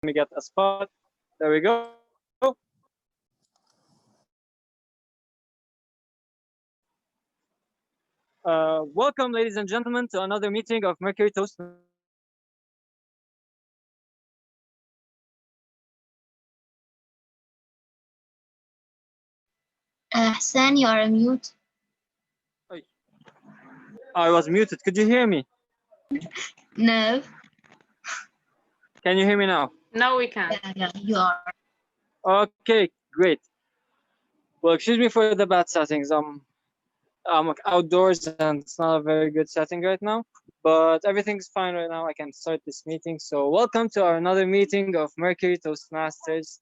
me get a spot. There we go. Welcome, ladies and gentlemen, to another meeting of Mercury Toastmasters. Hassan, you are on mute. Oi. I was muted. Could you hear me? No. Can you hear me now? Now we can. Yeah, you are. Okay, great. Well, excuse me for the bad settings. I'm outdoors and it's not a very good setting right now, but everything's fine right now. I can start this meeting. So welcome to our another meeting of Mercury Toastmasters.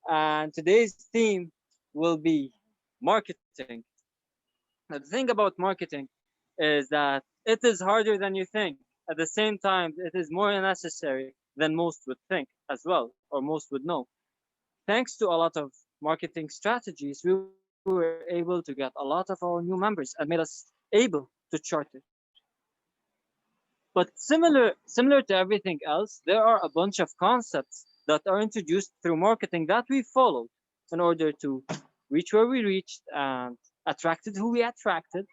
And today's theme will be marketing. Now, the thing about marketing is that it is harder than you think. At the same time, it is more necessary than most would think as well, or most would know. Thanks to a lot of marketing strategies, we were able to get a lot of our new members and made us able to chart it. But similar to everything else, there are a bunch of concepts that are introduced through marketing that we followed in order to reach where we reached and attracted who we attracted.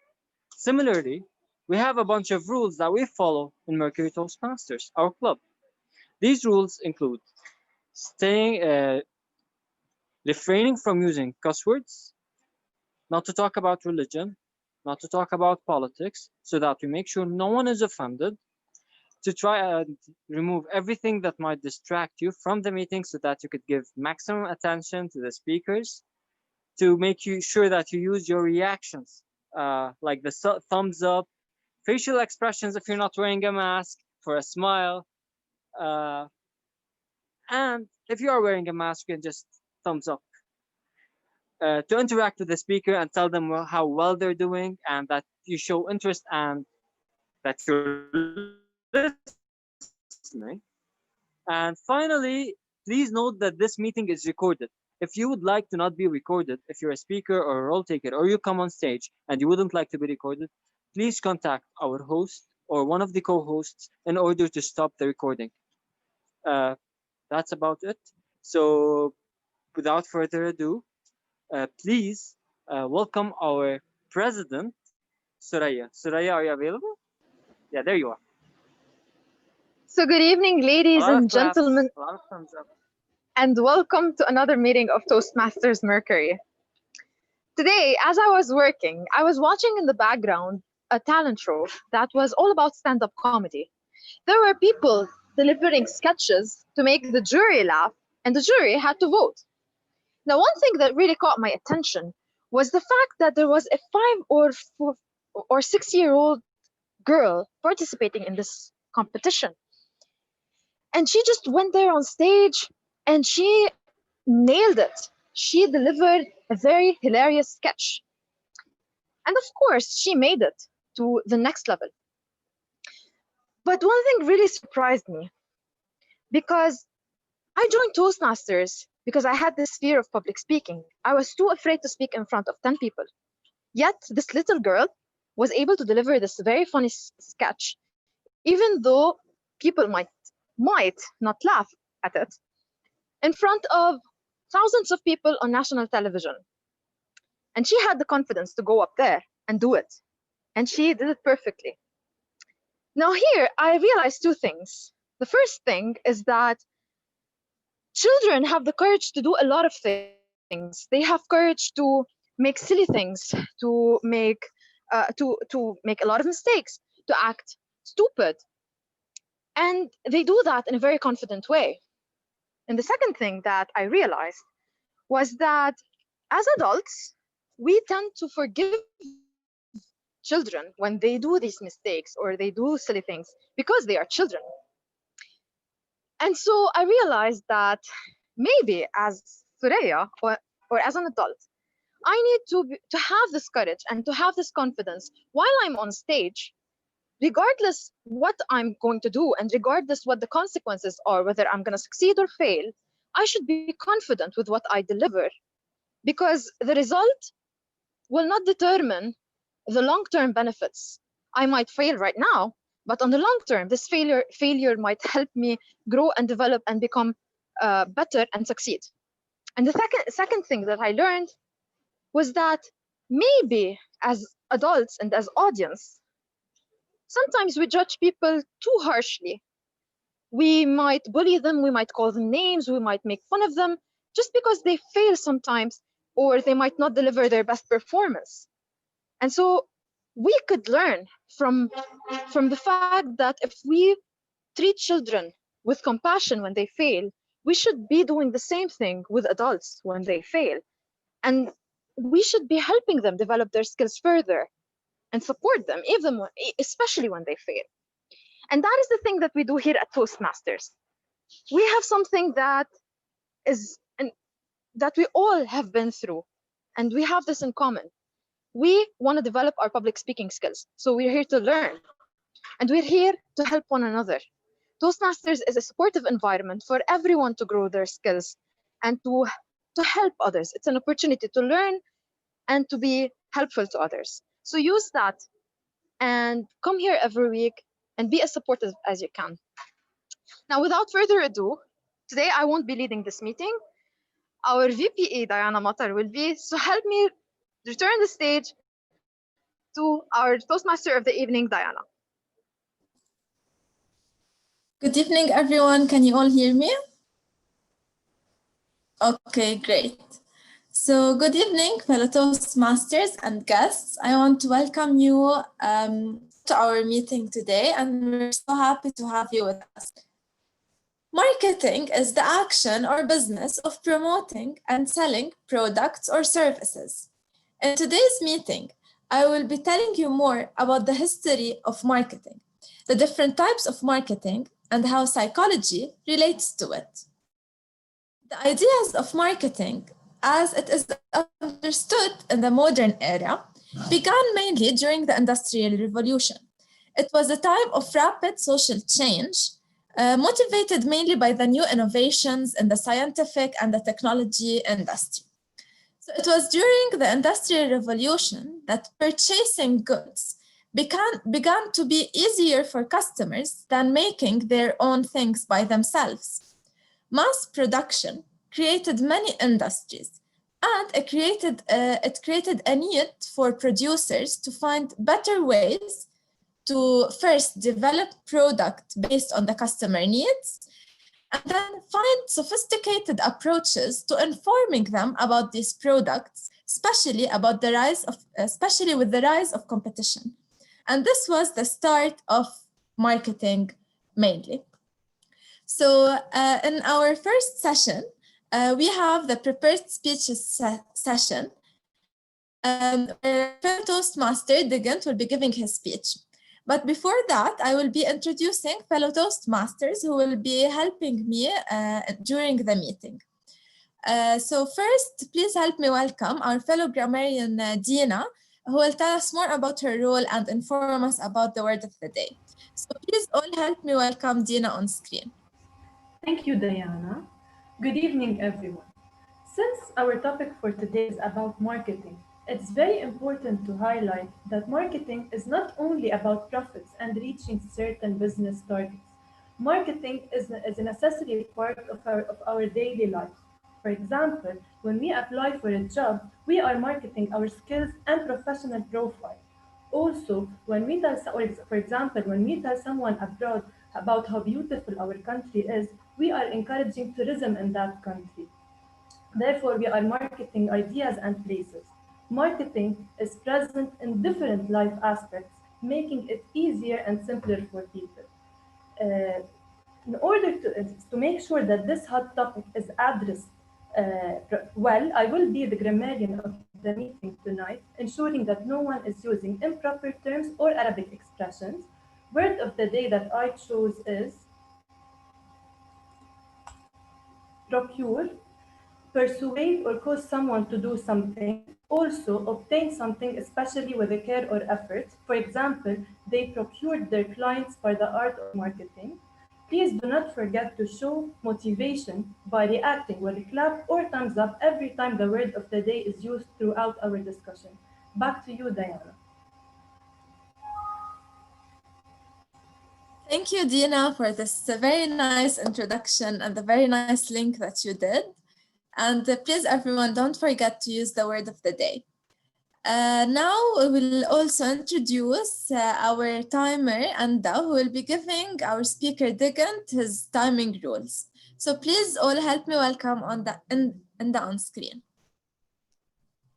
Similarly, we have a bunch of rules that we follow in Mercury Toastmasters, our club. These rules include staying, refraining from using cuss words, not to talk about religion, not to talk about politics, so that we make sure no one is offended, to try and remove everything that might distract you from the meeting so that you could give maximum attention to the speakers, to make you sure that you use your reactions, like the thumbs up, facial expressions if you're not wearing a mask, for a smile, uh, and if you are wearing a mask, you can just thumbs up. To interact with the speaker and tell them how well they're doing and that you show interest and that you're listening. And finally, please note that this meeting is recorded. If you would like to not be recorded, if you're a speaker or a role taker or you come on stage and you wouldn't like to be recorded, please contact our host or one of the co-hosts in order to stop the recording. Uh, that's about it. So without further ado, please welcome our president, Suraya. Suraya, are you available? Yeah, there you are. So good evening, A ladies lot of and claps, gentlemen, a lot of thumbs up. and welcome to another meeting of Toastmasters Mercury. Today, as I was working, I was watching in the background a talent show that was all about stand-up comedy. There were people delivering sketches to make the jury laugh, and the jury had to vote. Now, one thing that really caught my attention was the fact that there was a 5 or 6 year old girl participating in this competition. And she just went there on stage and she nailed it. She delivered a very hilarious sketch. And of course, she made it to the next level. But one thing really surprised me because I joined Toastmasters because I had this fear of public speaking. I was too afraid to speak in front of 10 people. Yet, this little girl was able to deliver this very funny sketch, even though people might not laugh at it, in front of thousands of people on national television. And she had the confidence to go up there and do it. And she did it perfectly. Now, here, I realized two things. The first thing is that children have the courage to do a lot of things. They have courage to make silly things, to make a lot of mistakes, to act stupid. And they do that in a very confident way. And the second thing that I realized was that as adults, we tend to forgive children when they do these mistakes or they do silly things because they are children. And so I realized that maybe as Suraya or as an adult, I need to have this courage and to have this confidence while I'm on stage, regardless what I'm going to do and regardless what the consequences are, whether I'm going to succeed or fail, I should be confident with what I deliver because the result will not determine the long-term benefits. I might fail right now, but on the long term, this failure might help me grow and develop and become better and succeed. And the second thing that I learned was that maybe as adults and as audience, sometimes we judge people too harshly. We might bully them, we might call them names, we might make fun of them just because they fail sometimes or they might not deliver their best performance. And so we could learn from the fact that if we treat children with compassion when they fail, we should be doing the same thing with adults when they fail. And we should be helping them develop their skills further and support them, even especially when they fail. And that is the thing that we do here at Toastmasters. We have something that is and that we all have been through, and we have this in common. We want to develop our public speaking skills. So we're here to learn, and we're here to help one another. Toastmasters is a supportive environment for everyone to grow their skills and to help others. It's an opportunity to learn and to be helpful to others. So use that and come here every week and be as supportive as you can. Now, without further ado, today I won't be leading this meeting. Our VPE, Diana Matar, will be, so help me return the stage to our Toastmaster of the evening, Diana. Good evening, everyone. Can you all hear me? Okay, great. So good evening, fellow Toastmasters and guests. I want to welcome you to our meeting today, and we're so happy to have you with us. Marketing is the action or business of promoting and selling products or services. In today's meeting, I will be telling you more about the history of marketing, the different types of marketing, and how psychology relates to it. The ideas of marketing, as it is understood in the modern era, began mainly during the Industrial Revolution. It was a time of rapid social change, motivated mainly by the new innovations in the scientific and the technology industry. So it was during the Industrial Revolution that purchasing goods began to be easier for customers than making their own things by themselves. Mass production created many industries, and it created a need for producers to find better ways to first develop product based on the customer needs, and then find sophisticated approaches to informing them about these products, especially with the rise of competition. And this was the start of marketing mainly. So in our first session, we have the prepared speeches session, where fellow Toastmaster Digant will be giving his speech. But before that, I will be introducing fellow Toastmasters who will be helping me during the meeting. So first, please help me welcome our fellow grammarian Dina, who will tell us more about her role and inform us about the word of the day. So please all help me welcome Dina on screen. Thank you, Diana. Good evening, everyone. Since our topic for today is about marketing, it's very important to highlight that marketing is not only about profits and reaching certain business targets. Marketing is a necessary part of our daily life. For example, when we apply for a job, we are marketing our skills and professional profile. Also, when we tell, for example, when we tell someone abroad about how beautiful our country is, we are encouraging tourism in that country. Therefore, we are marketing ideas and places. Marketing is present in different life aspects, making it easier and simpler for people. Uh, in order to make sure that this hot topic is addressed well, I will be the grammarian of the meeting tonight, ensuring that no one is using improper terms or Arabic expressions. Word of the day that I chose is procure, persuade or cause someone to do something, also obtain something, especially with a care or effort. For example, they procured their clients by the art of marketing. Please do not forget to show motivation by reacting with a clap or thumbs up every time the word of the day is used throughout our discussion. Back to you, Diana. Thank you, Dina, for this very nice introduction and the very nice link that you did. And please, everyone, don't forget to use the word of the day. Now we will also introduce our timer, Anda, who will be giving our speaker Digant his timing rules. So please all help me welcome Anda on screen.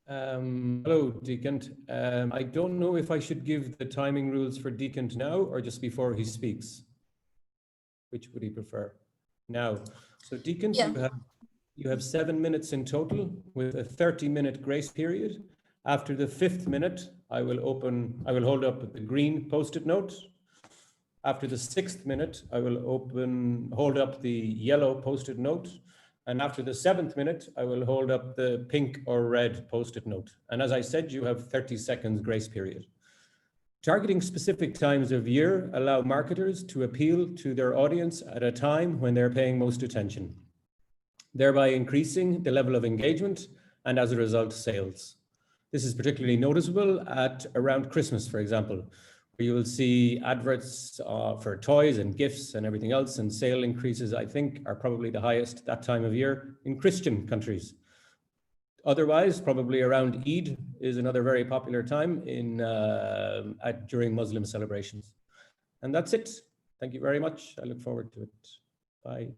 Hello, Decant. I don't know if I should give the timing rules for Decant now or just before he speaks. Which would he prefer? Now. So Decant, Yeah. you have 7 minutes in total with a 30-minute grace period. After the 5th minute, I will hold up the green post-it note. After the 6th minute, I will hold up the yellow post-it note. And after the 7th minute, I will hold up the pink or red post-it note. And as I said, you have 30 seconds grace period. Targeting specific times of year allow marketers to appeal to their audience at a time when they're paying most attention, thereby increasing the level of engagement and as a result, sales. This is particularly noticeable at around Christmas, for example, where you will see adverts for toys and gifts and everything else, and sale increases, I think, are probably the highest that time of year in Christian countries. Otherwise, probably around Eid is another very popular time during Muslim celebrations. And that's it. Thank you very much. I look forward to it. Bye.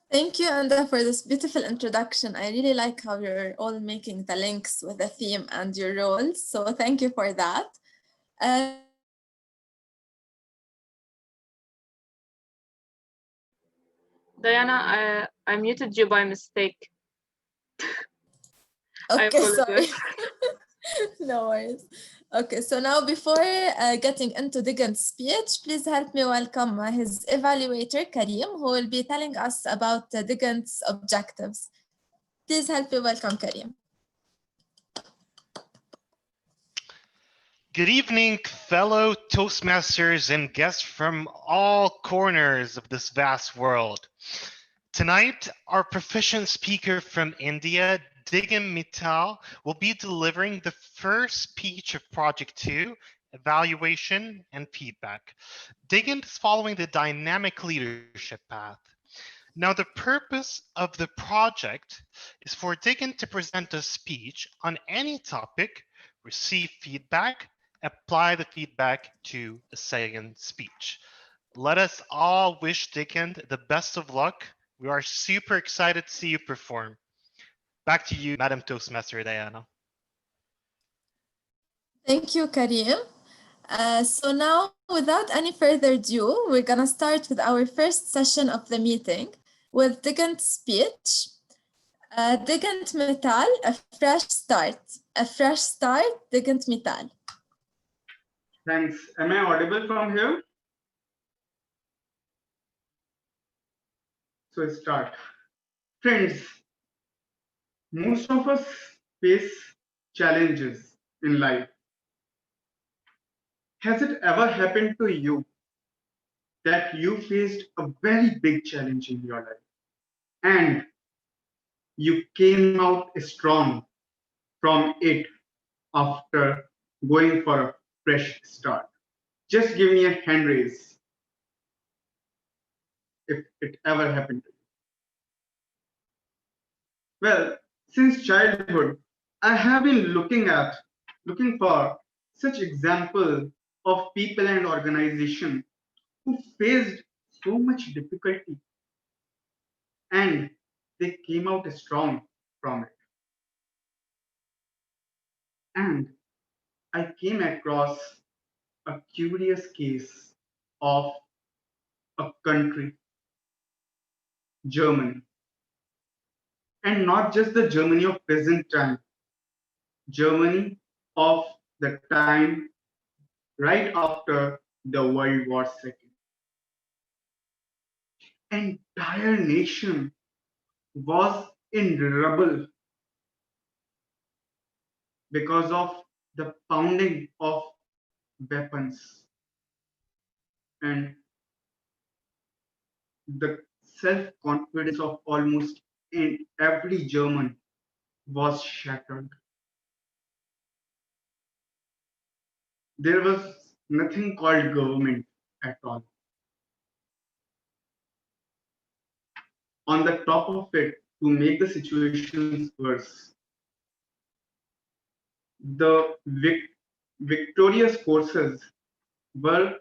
Thank you, Anda, for this beautiful introduction. I really like how you're all making the links with the theme and your roles. So thank you for that. Diana, I muted you by mistake. Okay, sorry. No worries. Okay, so now before getting into Digant's speech, please help me welcome his evaluator, Karim, who will be telling us about Digant's objectives. Please help me welcome Karim. Good evening, fellow Toastmasters and guests from all corners of this vast world. Tonight, our proficient speaker from India, Digant Mittal, will be delivering the first speech of Project 2, Evaluation and Feedback. Digant is following the dynamic leadership path. Now, the purpose of the project is for Digant to present a speech on any topic, receive feedback, apply the feedback to a second speech. Let us all wish Digant the best of luck. We are super excited to see you perform. Back to you, Madam Toastmaster Diana. Thank you, Karim. So now, without any further ado, we're gonna start with our first session of the meeting with Digant's speech. Digant Mittal, a fresh start. A fresh start, Digant Mittal. Thanks. Am I audible from here? So start. Friends, most of us face challenges in life. Has it ever happened to you that you faced a very big challenge in your life and you came out strong from it after going for a fresh start? Just give me a hand raise if it ever happened to you. Well, since childhood, I have been looking for such example of people and organization who faced so much difficulty and they came out strong from it. And I came across a curious case of a country, Germany. And not just the Germany of present time, Germany of the time right after the World War II. Entire nation was in rubble because of the pounding of weapons and the self-confidence of almost every German was shattered. There was nothing called government at all. On the top of it, to make the situations worse, the victorious forces were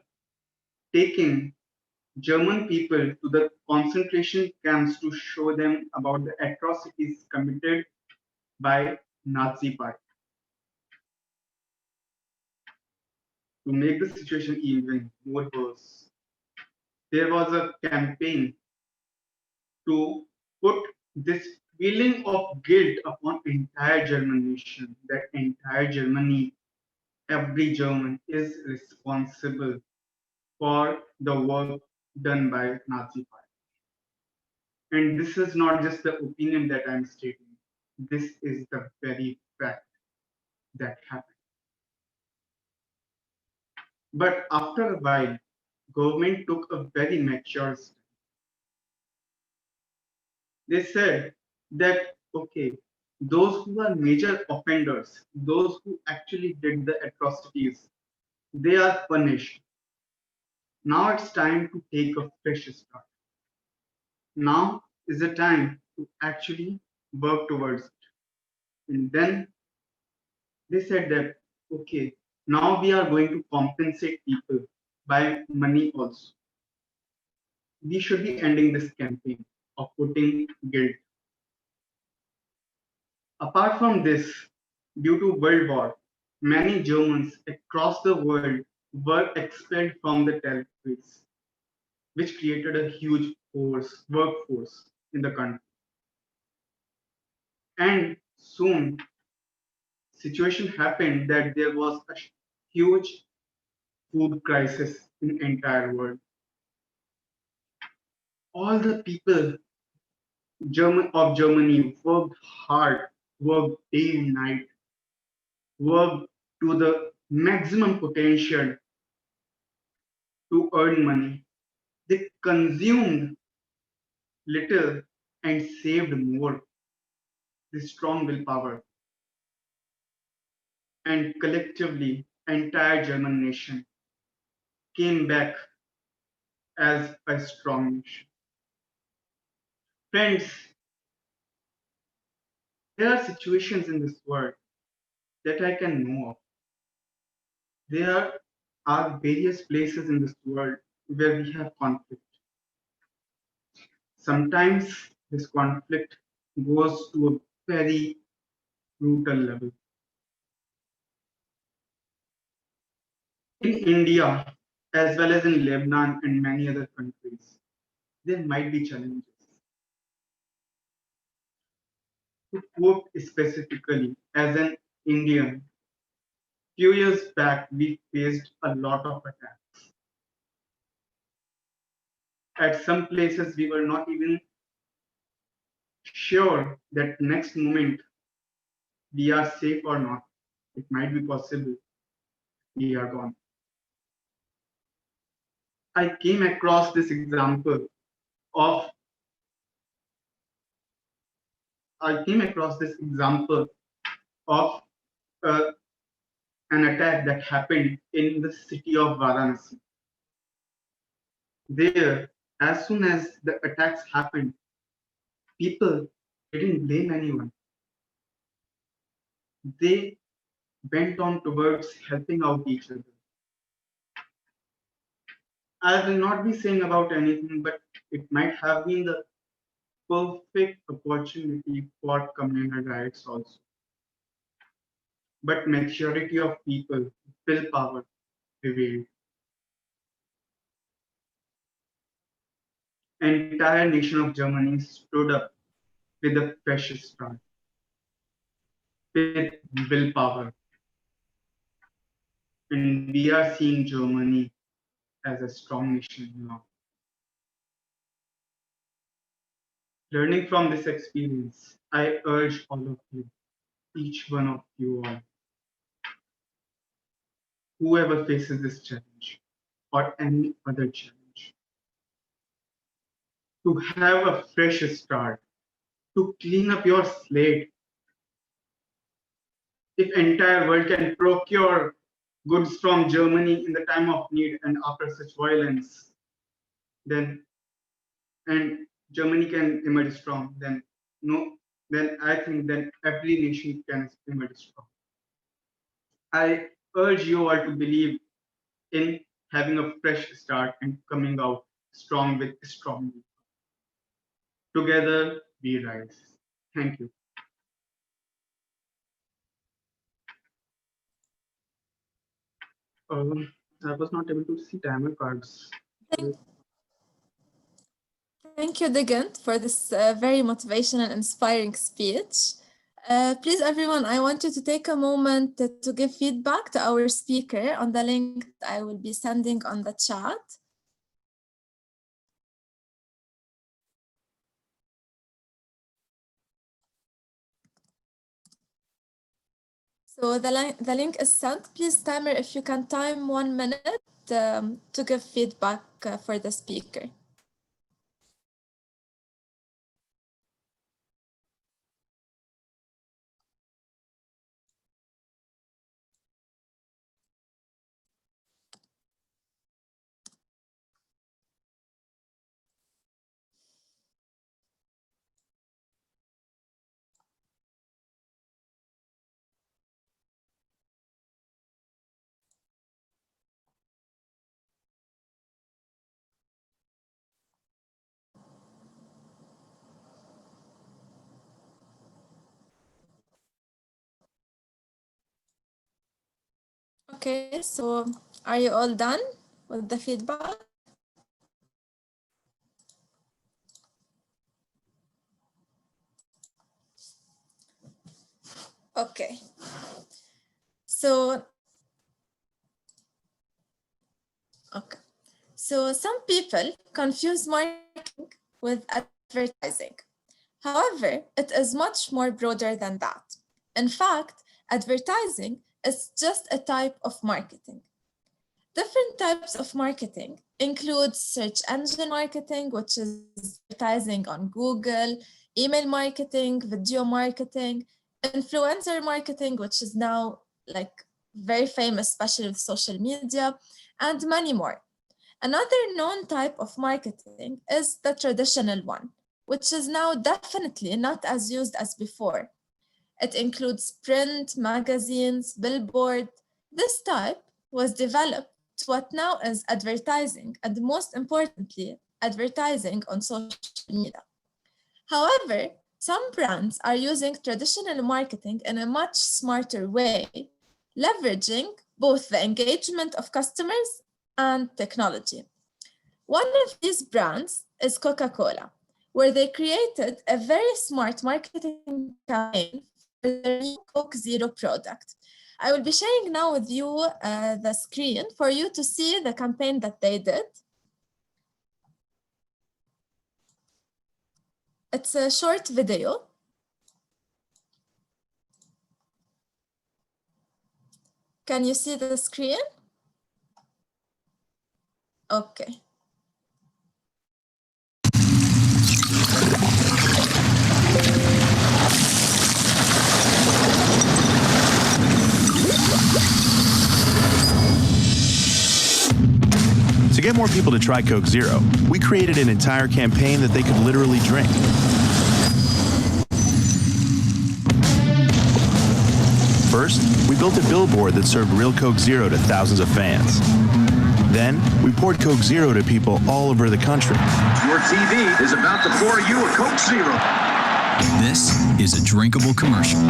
taking German people to the concentration camps to show them about the atrocities committed by Nazi party. To make the situation even more worse, there was a campaign to put this feeling of guilt upon entire German nation, that entire Germany, every German is responsible for the work done by Nazi party. And this is not just the opinion that I'm stating. This is the very fact that happened. But after a while, government took a very mature step. They said that, okay, those who are major offenders, those who actually did the atrocities, they are punished. Now it's time to take a fresh start. Now is the time to actually work towards it. And then they said that, okay, now we are going to compensate people by money also. We should be ending this campaign of putting guilt. Apart from this, due to World War, many Germans across the world were expelled from the territories, which created a huge workforce in the country. And soon, situation happened that there was a huge food crisis in the entire world. All the people of Germany worked hard, worked day and night, worked to the maximum potential to earn money. They consumed little and saved more. The strong willpower. And collectively, entire German nation came back as a strong nation. Friends, there are situations in this world that I can know of. There are various places in this world where we have conflict. Sometimes this conflict goes to a very brutal level. In India, as well as in Lebanon and many other countries, there might be challenges. To quote specifically, as an Indian, few years back we faced a lot of attacks. At some places we were not even sure that next moment we are safe or not. It might be possible we are gone. I came across this example of of uh, an attack that happened in the city of Varanasi. There, as soon as the attacks happened, people didn't blame anyone. They went on towards helping out each other. I will not be saying about anything, but it might have been the perfect opportunity for communal riots also. But maturity of people, willpower prevailed. Entire nation of Germany stood up with a fresh start, with willpower. And we are seeing Germany as a strong nation now. Learning from this experience, I urge all of you, each one of you all, whoever faces this challenge or any other challenge, to have a fresh start, to clean up your slate. If entire world can procure goods from Germany in the time of need and after such violence, then and Germany can emerge strong, then I think then every nation can emerge strong. I urge you all to believe in having a fresh start and coming out strong with strong. Together we rise. Thank you. I was not able to see timer cards. Thank you, Digant, for this very motivational and inspiring speech. Please, everyone, I want you to take a moment to give feedback to our speaker on the link that I will be sending on the chat. So the link is sent. Please, timer, if you can time 1 minute to give feedback for the speaker. Okay, so are you all done with the feedback? Okay. So some people confuse marketing with advertising. However, it is much more broader than that. In fact, advertising is just a type of marketing. Different types of marketing include search engine marketing, which is advertising on Google, email marketing, video marketing, influencer marketing, which is now like very famous, especially with social media, and many more. Another known type of marketing is the traditional one, which is now definitely not as used as before. It includes print, magazines, billboard. This type was developed to what now is advertising, and most importantly, advertising on social media. However, some brands are using traditional marketing in a much smarter way, leveraging both the engagement of customers and technology. One of these brands is Coca-Cola, where they created a very smart marketing campaign for their new Coke Zero product. I will be sharing now with you the screen for you to see the campaign that they did. It's a short video. Can you see the screen? Okay. To get more people to try Coke Zero, we created an entire campaign that they could literally drink. First, we built a billboard that served real Coke Zero to thousands of fans. Then, we poured Coke Zero to people all over the country. Your TV is about to pour you a Coke Zero. This is a drinkable commercial.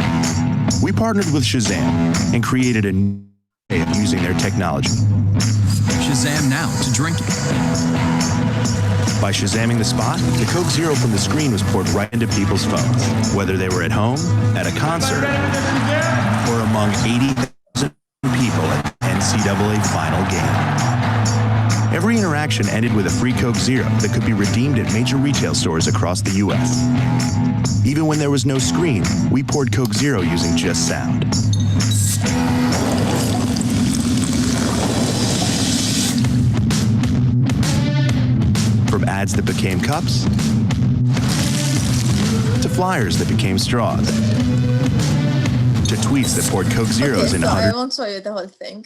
We partnered with Shazam and created a new way of using their technology. Shazam now to drink it. By Shazamming the spot, the Coke Zero from the screen was poured right into people's phones, whether they were at home, at a concert, or among 80,000 people at the NCAA final game. Every interaction ended with a free Coke Zero that could be redeemed at major retail stores across the U.S. Even when there was no screen, we poured Coke Zero using just sound. From ads that became cups, to flyers that became straws, to tweets that poured Coke Zeros Okay, into so I 100. won't show you the whole thing.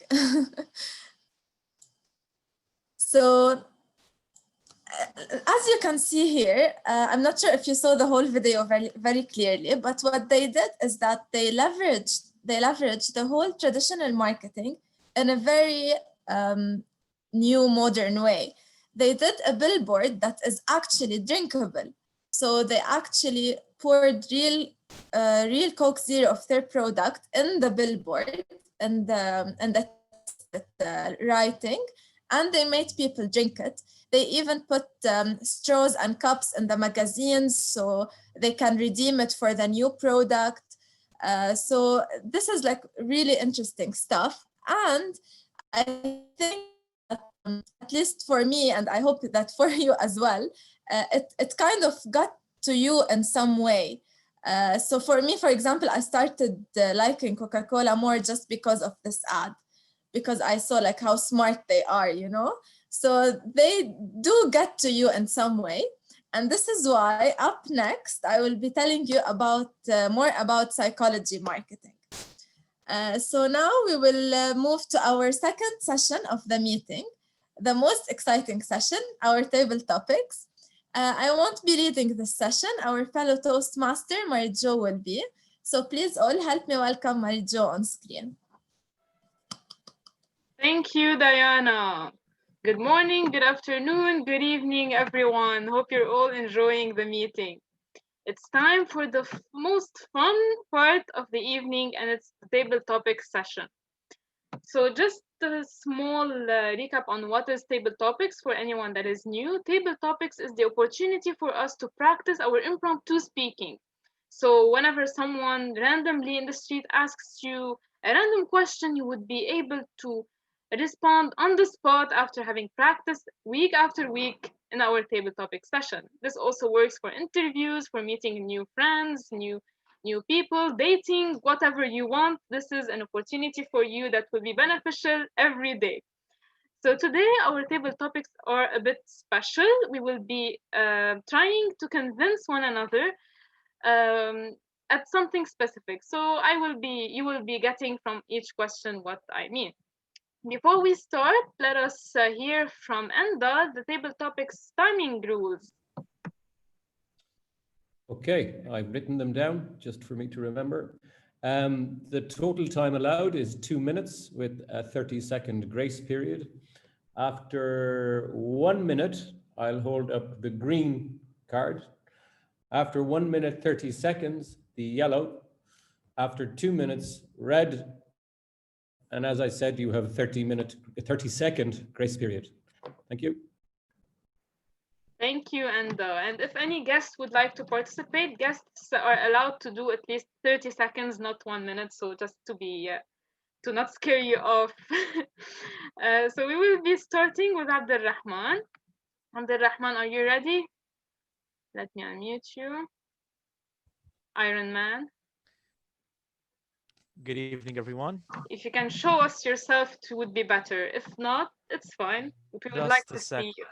So as you can see here, I'm not sure if you saw the whole video very clearly, but what they did is that they leveraged the whole traditional marketing in a very new modern way. They did a billboard that is actually drinkable. So they actually poured real Coke Zero of their product in the billboard and the writing, and they made people drink it. They even put straws and cups in the magazines so they can redeem it for the new product. So this is like really interesting stuff. And I think that, at least for me, and I hope that for you as well, it kind of got to you in some way. So for me, for example, I started liking Coca-Cola more just because of this ad, because I saw like how smart they are, you know? So they do get to you in some way. And this is why up next, I will be telling you about more about psychology marketing. So now we will move to our second session of the meeting, the most exciting session, our table topics. I won't be leading this session. Our fellow Toastmaster, Marie-Jo, will be. So please all help me welcome Marie-Jo on screen. Thank you, Diana. Good morning, good afternoon, good evening, everyone. Hope you're all enjoying the meeting. It's time for the most fun part of the evening, and it's the table topics session. So just a small recap on what is table topics for anyone that is new. Table topics is the opportunity for us to practice our impromptu speaking. So whenever someone randomly in the street asks you a random question, you would be able to respond on the spot after having practiced week after week in our table topic session. This also works for interviews, for meeting new friends, new people, dating, whatever you want. This is an opportunity for you that will be beneficial every day. So today our table topics are a bit special. We will be trying to convince one another at something specific. So you will be getting from each question what I mean. Before we start, let us hear from Enda the table topics timing rules. Okay, I've written them down just for me to remember. The total time allowed is 2 minutes with a 30-second grace period. After 1 minute, I'll hold up the green card. After 1 minute, 30 seconds, the yellow. After 2 minutes, red. And as I said, you have a 30-second grace period. Thank you. Thank you, Enda. And if any guests would like to participate, guests are allowed to do at least 30 seconds, not 1 minute. So just to not scare you off. So we will be starting with Abdulrahman. Abdulrahman, are you ready? Let me unmute you. Iron Man. Good evening, everyone. If you can show us yourself, it would be better. If not, it's fine. We would like to see you.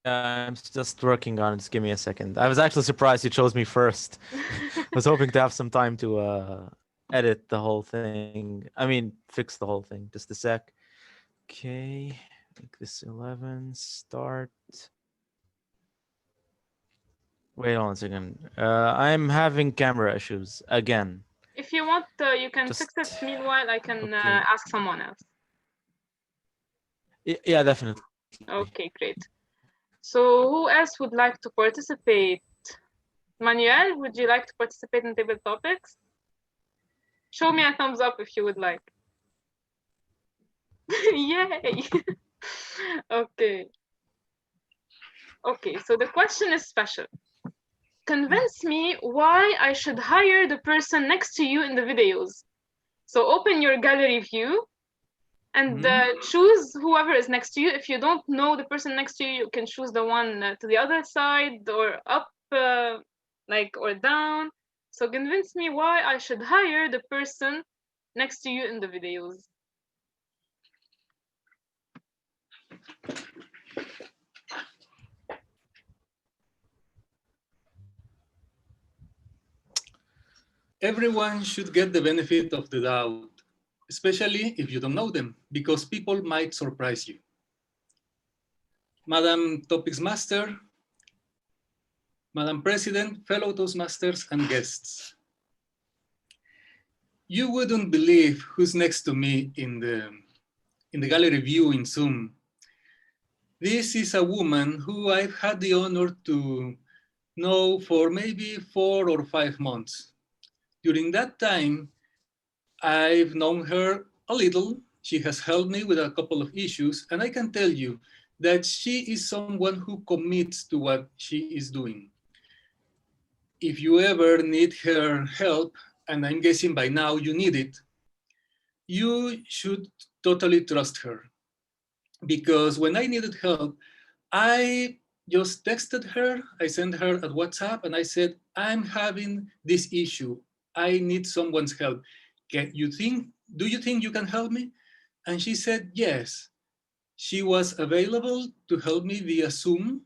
I'm just working on it. Just give me a second. I was actually surprised you chose me first. I was hoping to have some time to edit the whole thing. I mean, fix the whole thing. Just a sec. Okay, make this 11. Start. Wait on a second. I'm having camera issues again. If you want, you can fix it. Meanwhile, I can ask someone else. Yeah, definitely. Okay, great. So who else would like to participate? Manuel, would you like to participate in table topics? Show me a thumbs up if you would like. Yay! Okay. Okay, so the question is special. Convince me why I should hire the person next to you in the videos. So open your gallery view and choose whoever is next to you. If you don't know the person next to you, you can choose the one to the other side or up, or down. So convince me why I should hire the person next to you in the videos. everyone should get the benefit of the doubt, especially if you don't know them, because people might surprise you. Madam Topics Master, Madam President, fellow Toastmasters, and guests. You wouldn't believe who's next to me in the gallery view in Zoom. This is a woman who I've had the honor to know for maybe 4 or 5 months. During that time, I've known her a little. She has helped me with a couple of issues, and I can tell you that she is someone who commits to what she is doing. If you ever need her help, and I'm guessing by now you need it, you should totally trust her. Because when I needed help, I just texted her, I sent her a WhatsApp, and I said, I'm having this issue. I need someone's help. Do you think you can help me? And she said, yes. She was available to help me via Zoom.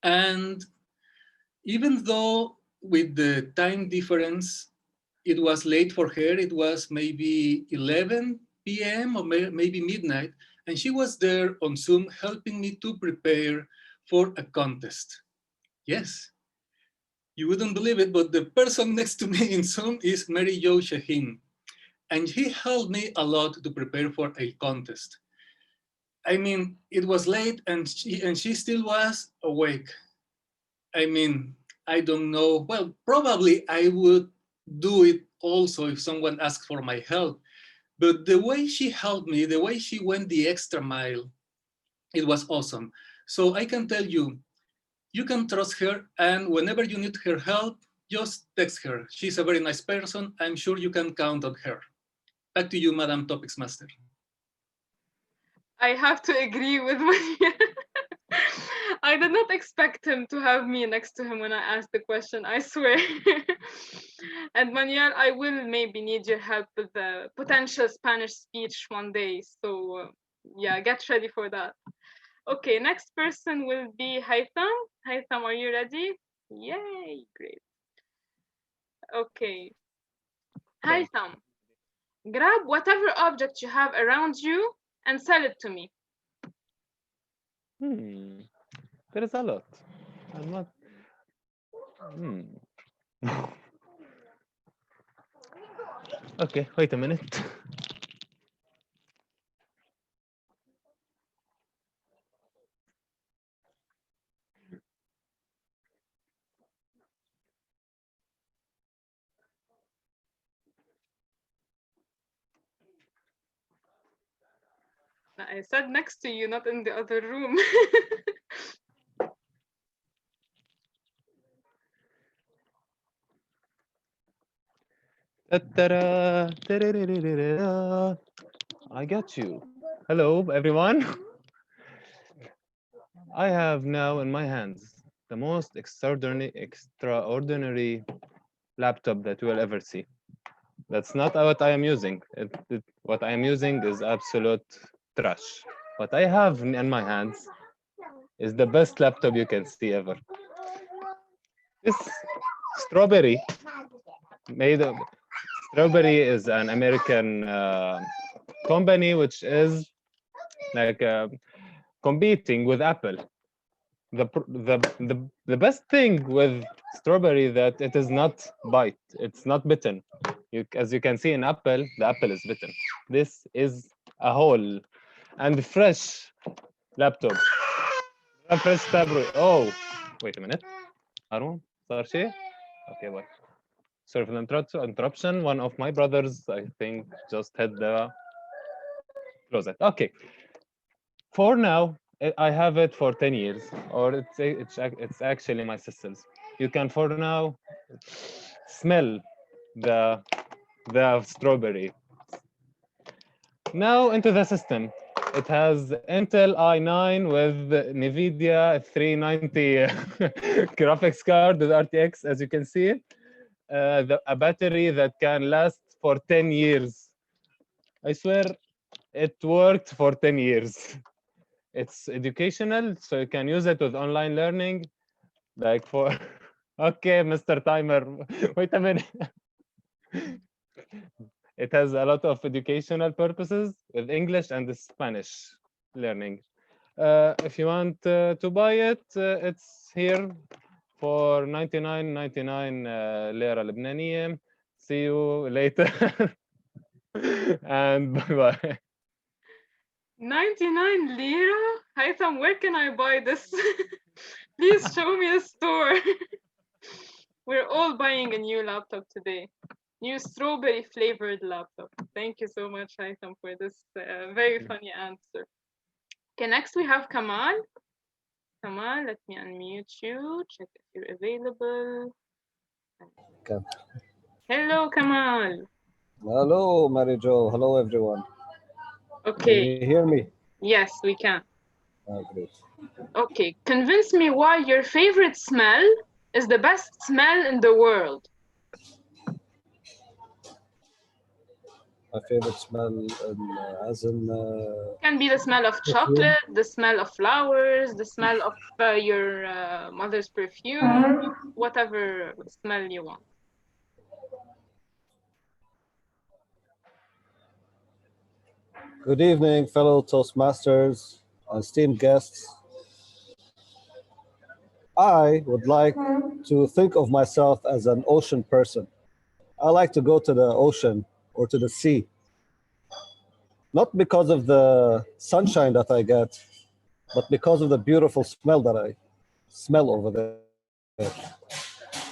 And even though with the time difference, it was late for her, it was maybe 11 p.m. or maybe midnight, and she was there on Zoom helping me to prepare for a contest. Yes, you wouldn't believe it, but the person next to me in Zoom is Mary Jo Shaheen, and he helped me a lot to prepare for a contest. I mean, it was late and she still was awake. I mean, I don't know. Well, probably I would do it also if someone asked for my help. But the way she helped me, the way she went the extra mile, it was awesome. So I can tell you, you can trust her, and whenever you need her help, just text her. She's a very nice person. I'm sure you can count on her. Back to you, Madam Topics Master. I have to agree with Manuel. I did not expect him to have me next to him when I asked the question, I swear. And Manuel, I will maybe need your help with the potential Spanish speech one day. So yeah, get ready for that. Okay, next person will be Haitham. Haitham, are you ready? Yay, great. Okay. Haitham, grab whatever object you have around you and sell it to me. There is a lot. I'm not. Okay, wait a minute. I said next to you, not in the other room. I got you. Hello, everyone. I have now in my hands the most extraordinary laptop that you will ever see. That's not what I am using. What I am using is absolute trash. What I have in my hands is the best laptop you can see ever. This Strawberry Strawberry is an American company which is like competing with Apple. The best thing with Strawberry that it is not bite, it's not bitten. As you can see in Apple, the apple is bitten. This is a whole and fresh laptop. A fresh Strawberry. Oh, wait a minute. Arun, Sarshi? Okay, bye. Sorry for the interruption. One of my brothers, I think, just had the closet. Okay. For now, I have it for 10 years, or it's actually my sister's. You can for now smell the strawberry. Now into the system. It has Intel i9 with NVIDIA 390 graphics card with RTX, as you can see. A battery that can last for 10 years. I swear it worked for 10 years. It's educational, so you can use it with online learning. Like for, okay, Mr. Timer, wait a minute. It has a lot of educational purposes with English and Spanish learning. If you want to buy it, it's here for 99 lira Lebanese. See you later. And bye-bye. 99 lira? Haitham, where can I buy this? Please show me a store. We're all buying a new laptop today. New strawberry flavored laptop. Thank you so much, Haitham, for this very funny answer. Okay, next we have Kamal. Kamal, let me unmute you. Check if you're available. Okay. Hello, Kamal. Hello, Mary Jo. Hello, everyone. Okay. Can you hear me? Yes, we can. Oh, great. Okay, convince me why your favorite smell is the best smell in the world. My favorite smell, as in. Can be the smell of chocolate, the smell of flowers, the smell of your mother's perfume, whatever smell you want. Good evening, fellow Toastmasters, esteemed guests. I would like to think of myself as an ocean person. I like to go to the ocean or to the sea. Not because of the sunshine that I get, but because of the beautiful smell that I smell over there.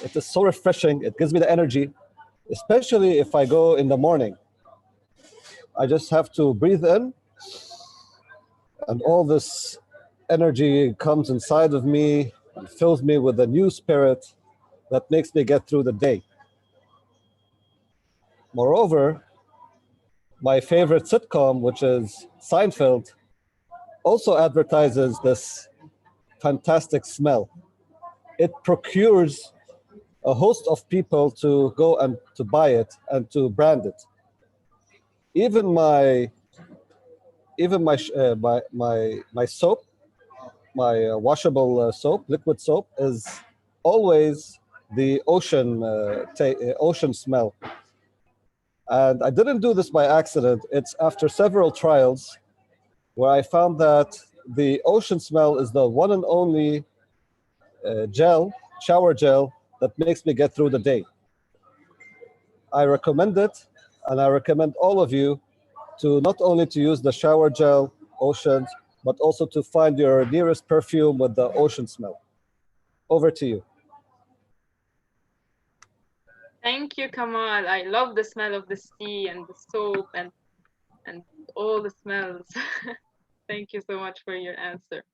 It is so refreshing. It gives me the energy, especially if I go in the morning. I just have to breathe in, and all this energy comes inside of me and fills me with a new spirit that makes me get through the day. Moreover, my favorite sitcom, which is Seinfeld, also advertises this fantastic smell. It procures a host of people to go and to buy it and to brand it. Even my soap, my washable soap, liquid soap, is always the ocean smell. And I didn't do this by accident. It's after several trials where I found that the ocean smell is the one and only shower gel, that makes me get through the day. I recommend it, and I recommend all of you to not only to use the shower gel oceans, but also to find your nearest perfume with the ocean smell. Over to you. Thank you, Kamal. I love the smell of the sea and the soap and all the smells. Thank you so much for your answer.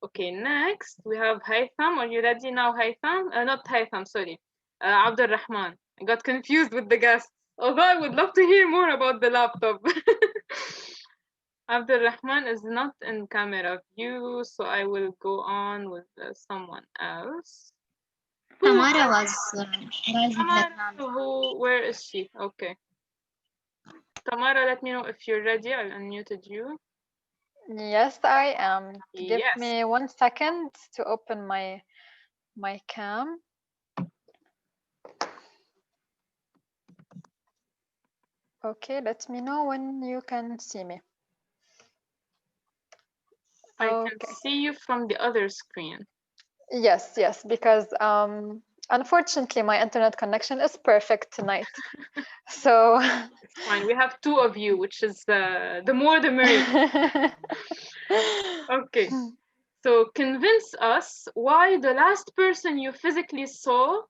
Okay, next we have Haitham. Are you ready now, Haitham? Not Haitham, sorry. Abdul Rahman. I got confused with the guests. Although I would love to hear more about the laptop. Abdul Rahman is not in camera view, so I will go on with someone else. Tamara was raising her hand. Where is she? Okay. Tamara, let me know if you're ready. I unmuted you. Yes, I am. Give Yes. me 1 second to open my cam. Okay, let me know when you can see me. I can see you from the other screen. Yes, because unfortunately my internet connection is perfect tonight. So it's fine. We have two of you, which is the more the merrier. Okay. So convince us why the last person you physically saw,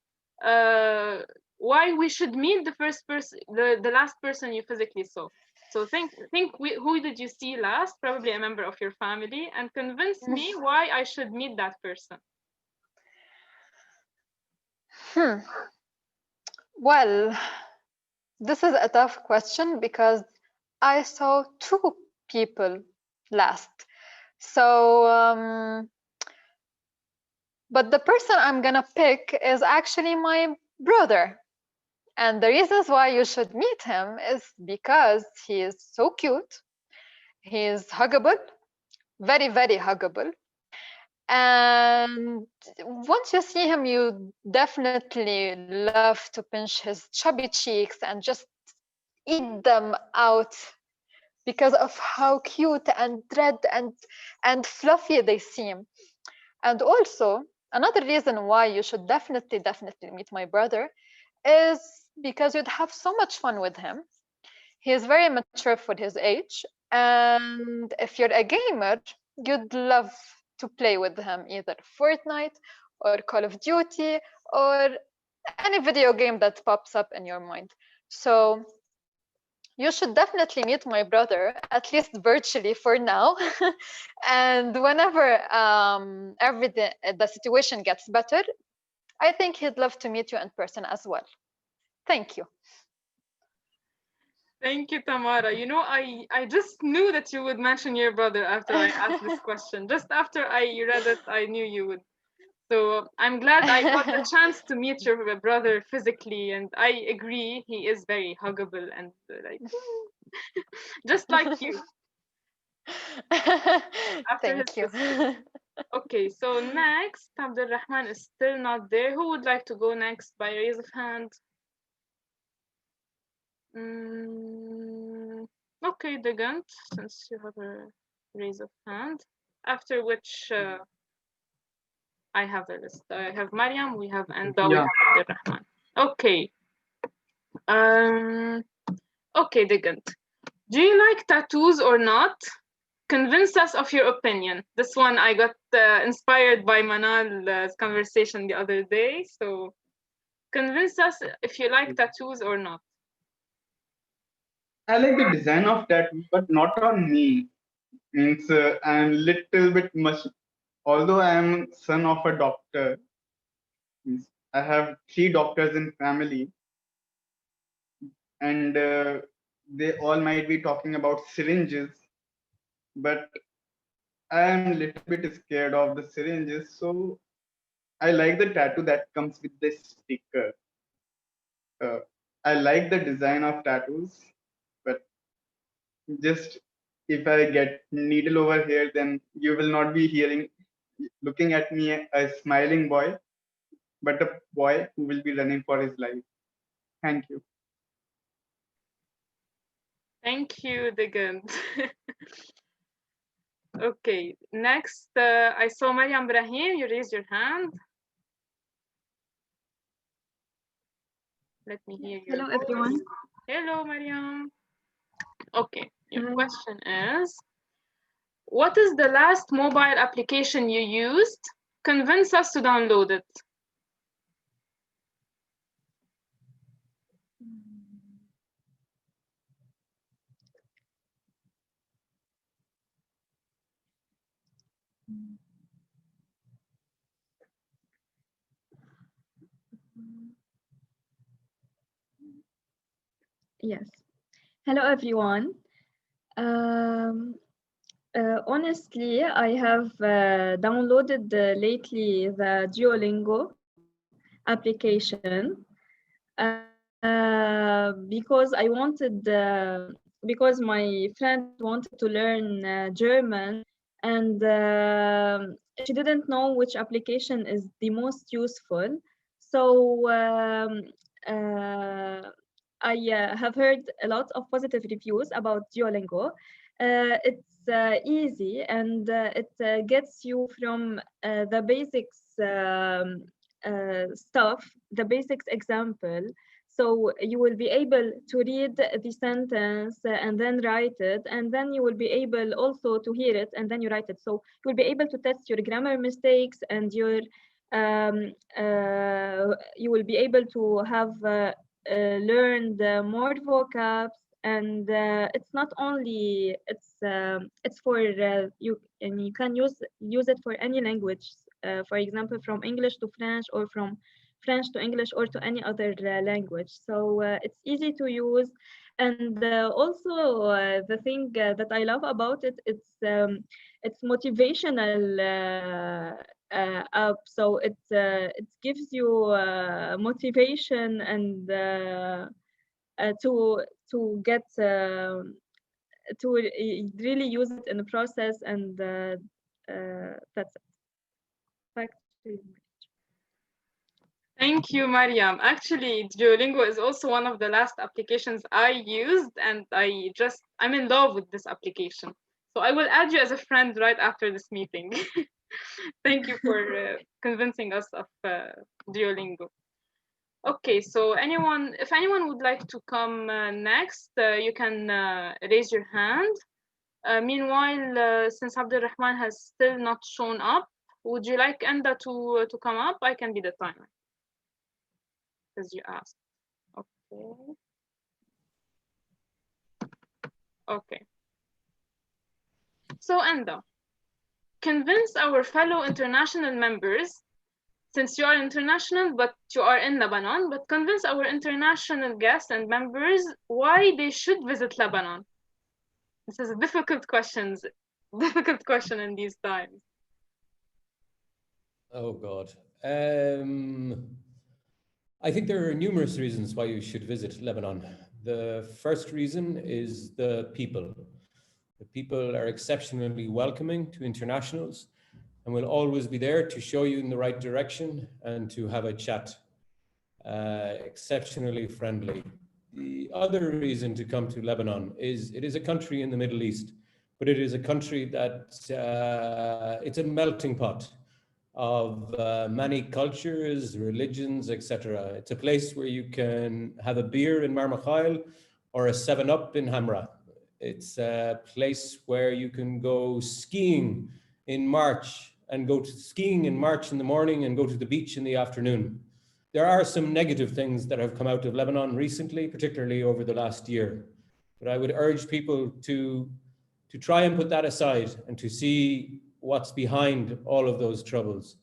why we should meet the last person you physically saw. So who did you see last? Probably a member of your family, and convince me why I should meet that person. Well, this is a tough question because I saw 2 people last. So, but the person I'm gonna pick is actually my brother. And the reasons why you should meet him is because he is so cute. He is huggable, very, very huggable. And once you see him, you definitely love to pinch his chubby cheeks and just eat them out because of how cute and red and fluffy they seem. And also, another reason why you should definitely meet my brother is because you'd have so much fun with him. He is very mature for his age, and if you're a gamer, you'd love to play with him either Fortnite or Call of Duty or any video game that pops up in your mind. So you should definitely meet my brother, at least virtually for now. And whenever the situation gets better, I think he'd love to meet you in person as well. Thank you. Thank you, Tamara. You know, I just knew that you would mention your brother after I asked this question. Just after I read it, I knew you would. So I'm glad I got the chance to meet your brother physically, and I agree, he is very huggable and like just like you. Thank you. Okay, so next, Abdulrahman is still not there. Who would like to go next by raise of hand? Okay, Digant, since you have a raise of hand. After which I have the list. I have Mariam, we have Enda, we have Abdulrahman. Okay. Okay, Digant. Do you like tattoos or not? Convince us of your opinion. This one I got inspired by Manal's conversation the other day. So convince us if you like tattoos or not. I like the design of tattoo, but not on me. Means I'm little bit much. Although I am son of a doctor, means I have 3 doctors in family, and they all might be talking about syringes, but I am a little bit scared of the syringes, so I like the tattoo that comes with this sticker. I like the design of tattoos, but just if I get needle over here, then you will not be looking at me a smiling boy, but a boy who will be running for his life. Thank you. Thank you, Digant. Okay, next, I saw Mariam Brahim. You raised your hand. Let me hear your Hello, voice. everyone. Hello, Mariam. Okay, your question is, what is the last mobile application you used? Convince us to download it. Yes. Hello, everyone. Honestly, I have downloaded lately the Duolingo application because I wanted, because my friend wanted to learn German, and she didn't know which application is the most useful. So I have heard a lot of positive reviews about Duolingo. It's easy, and it gets you from the basics stuff, the basics example. So you will be able to read the sentence and then write it, and then you will be able also to hear it and then you write it. So you will be able to test your grammar mistakes, and your you will be able to have learned more vocabs. And it's not only, it's for you, and you can use it for any language. For example, from English to French, or from French to English, or to any other language. So it's easy to use. And also the thing that I love about it, it's motivational app. So it gives you motivation, and to get to really use it in the process. And that's it. Back Thank you, Mariam. Actually, Duolingo is also one of the last applications I used, and I'm in love with this application. So I will add you as a friend right after this meeting. Thank you for convincing us of Duolingo. Okay, so if anyone would like to come next, you can raise your hand. Meanwhile, since Abdulrahman has still not shown up, would you like Enda to come up? I can be the timer, as you asked. Okay. Okay. So Enda, convince our fellow international members, since you are international, but you are in Lebanon, but convince our international guests and members why they should visit Lebanon. This is a difficult question in these times. Oh God. I think there are numerous reasons why you should visit Lebanon. The first reason is the people. The people are exceptionally welcoming to internationals and will always be there to show you in the right direction and to have a chat. Exceptionally friendly. The other reason to come to Lebanon is it is a country in the Middle East, but it is a country that it's a melting pot of many cultures, religions, etc. It's a place where you can have a beer in Marmakhile or a 7-Up in Hamra. It's a place where you can go skiing in March and go to skiing in March in the morning and go to the beach in the afternoon. There are some negative things that have come out of Lebanon recently, particularly over the last year. But I would urge people to try and put that aside and to see what's behind all of those troubles.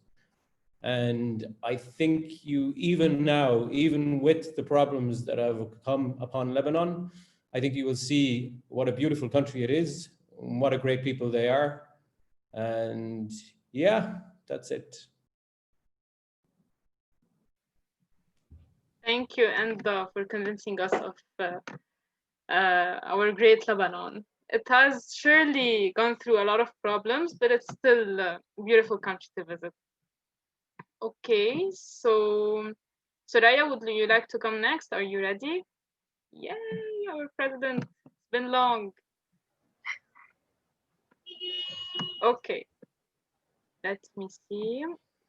And I think you, even now, even with the problems that have come upon Lebanon, I think you will see what a beautiful country it is, what a great people they are. And yeah, that's it. Thank you, Enda, for convincing us of our great Lebanon. It has surely gone through a lot of problems, but it's still a beautiful country to visit. Okay, so Soraya, would you like to come next? Are you ready? Yay, our president. It's been long. Okay, let me see.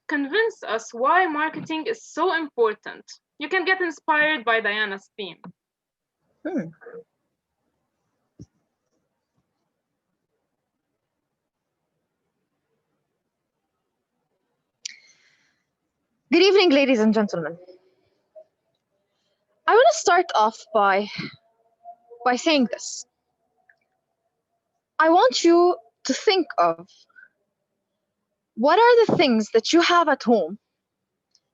Convince us why marketing is so important. You can get inspired by Diana's theme. Good evening, ladies and gentlemen. I want to start off by saying this. I want you to think of what are the things that you have at home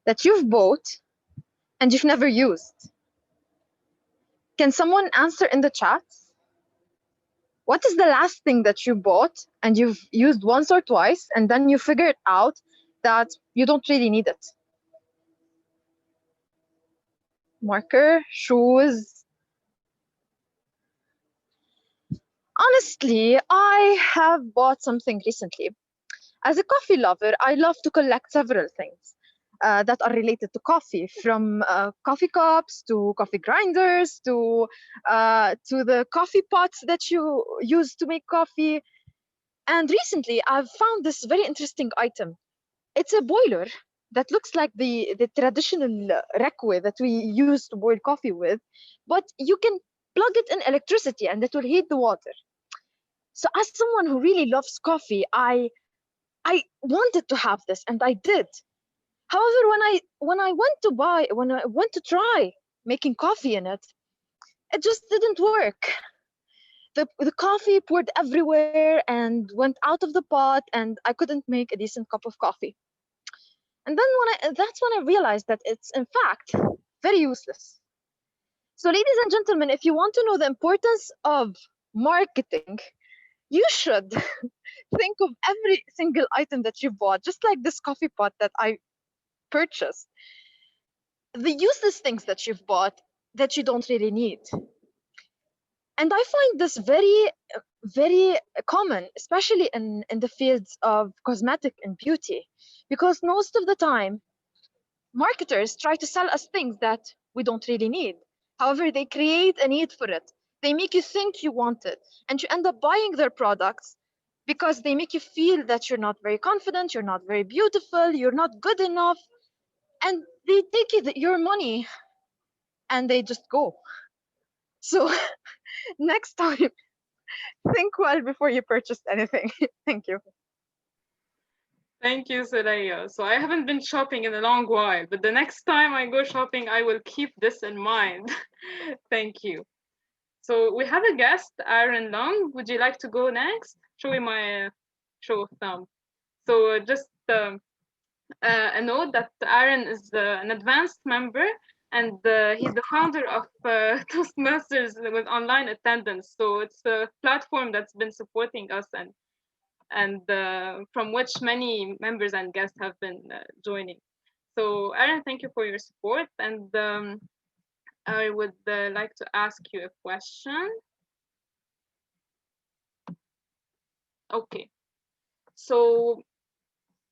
that you've bought and you've never used. Can someone answer in the chat? What is the last thing that you bought and you've used once or twice and then you figured out that you don't really need it? Marker, shoes. Honestly, I have bought something recently. As a coffee lover, I love to collect several things that are related to coffee, from coffee cups to coffee grinders to the coffee pots that you use to make coffee. And recently, I've found this very interesting item. It's a boiler that looks like the traditional reque that we use to boil coffee with, but you can plug it in electricity and it will heat the water. So as someone who really loves coffee, I wanted to have this and I did. However, when I went to try making coffee in it, it just didn't work. The coffee poured everywhere and went out of the pot, and I couldn't make a decent cup of coffee. And then that's when I realized that it's in fact very useless. So ladies and gentlemen, if you want to know the importance of marketing, you should think of every single item that you bought, just like this coffee pot that I purchased. The useless things that you've bought that you don't really need. And I find this very very common, especially in the fields of cosmetic and beauty, because most of the time, marketers try to sell us things that we don't really need. However, they create a need for it. They make you think you want it, and you end up buying their products because they make you feel that you're not very confident, you're not very beautiful, you're not good enough, and they take your money and they just go. So next time, think well before you purchase anything. Thank you. Thank you, Soraya. So I haven't been shopping in a long while, but the next time I go shopping, I will keep this in mind. Thank you. So we have a guest, Aaron Long. Would you like to go next? Show me my show of thumb. So just a note that Aaron is an advanced member, and he's the founder of Toastmasters with online attendance. So it's a platform that's been supporting us and from which many members and guests have been joining. So Aaron, thank you for your support, and I would like to ask you a question. Okay, so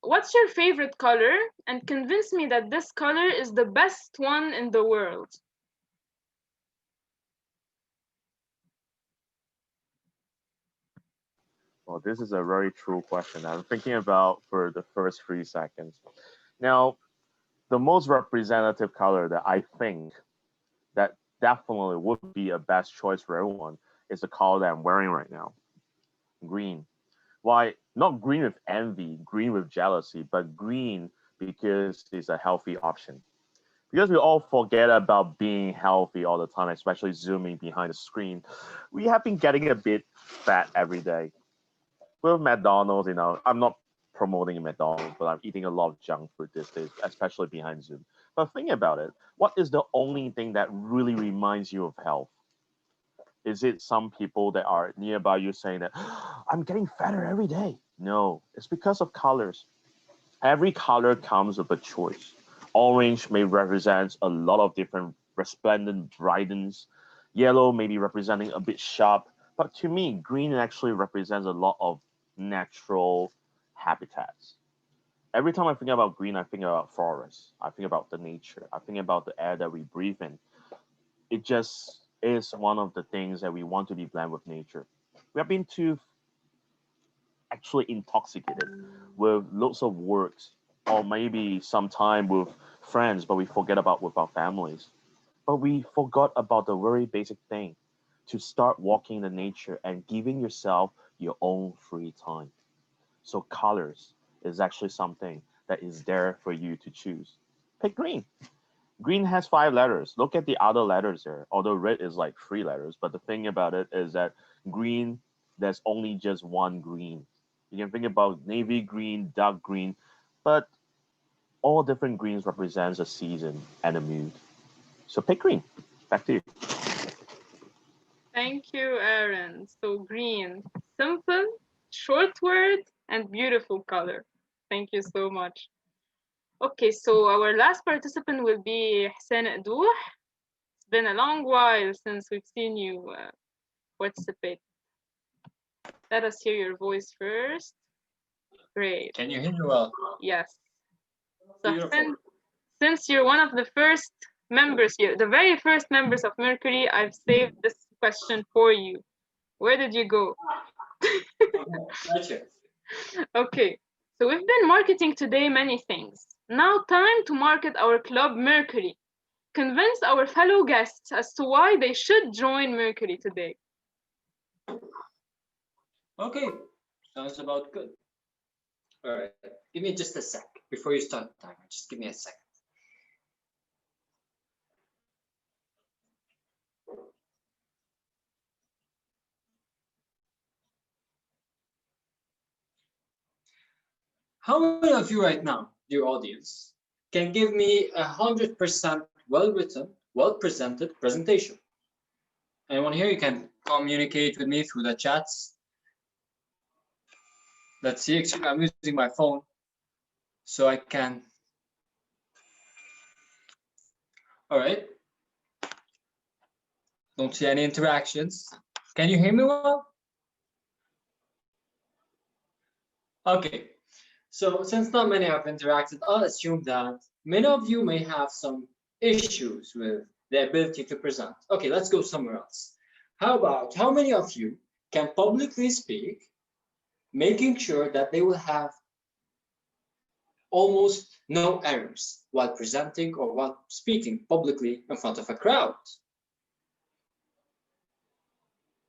what's your favorite color? And convince me that this color is the best one in the world. Well, this is a very true question. I'm thinking about for the first 3 seconds. Now, the most representative color that I think that definitely would be a best choice for everyone is the color that I'm wearing right now, green. Why? Not green with envy, green with jealousy, but green because it's a healthy option. Because we all forget about being healthy all the time, especially zooming behind the screen, we have been getting a bit fat every day. With McDonald's, I'm not promoting McDonald's, but I'm eating a lot of junk food these days, especially behind Zoom. But think about it. What is the only thing that really reminds you of health? Is it some people that are nearby you saying that I'm getting fatter every day? No, it's because of colors. Every color comes with a choice. Orange may represent a lot of different resplendent brightens. Yellow may be representing a bit sharp. But to me, green actually represents a lot of natural habitats. Every time I think about green, I think about forests. I think about the nature. I think about the air that we breathe in. It just is one of the things that we want to be blend with nature. We have been too actually intoxicated with lots of works or maybe some time with friends, but we forget about with our families. But we forgot about the very basic thing to start walking in nature and giving yourself your own free time. So colors is actually something that is there for you to choose. Pick green. Green has 5 letters. Look at the other letters there. Although red is like 3 letters, but the thing about it is that green, there's only just one green. You can think about navy green, dark green, but all different greens represents a season and a mood. So pick green. Back to you. Thank you, Aaron. So green, simple, short word, and beautiful color. Thank you so much. Okay, so our last participant will be Hussein Adouh. It's been a long while since we've seen you participate. Let us hear your voice first. Great. Can you hear me well? Yes. So Hussein, since you're one of the first members here, the very first members of Mercury, I've saved this question for you. Where did you go? Okay, so we've been marketing today many things. Now time to market our club Mercury. Convince our fellow guests as to why they should join Mercury today. Okay, sounds about good. All right, give me just a sec before you start the timer. Just give me a second. How many of you right now, dear audience, can give me 100% well-written, well-presented presentation? Anyone here, you can communicate with me through the chats. Let's see, I'm using my phone so I can. All right. Don't see any interactions. Can you hear me well? Okay, so since not many have interacted, I'll assume that many of you may have some issues with the ability to present. Okay, let's go somewhere else. How about how many of you can publicly speak, making sure that they will have almost no errors while presenting or while speaking publicly in front of a crowd?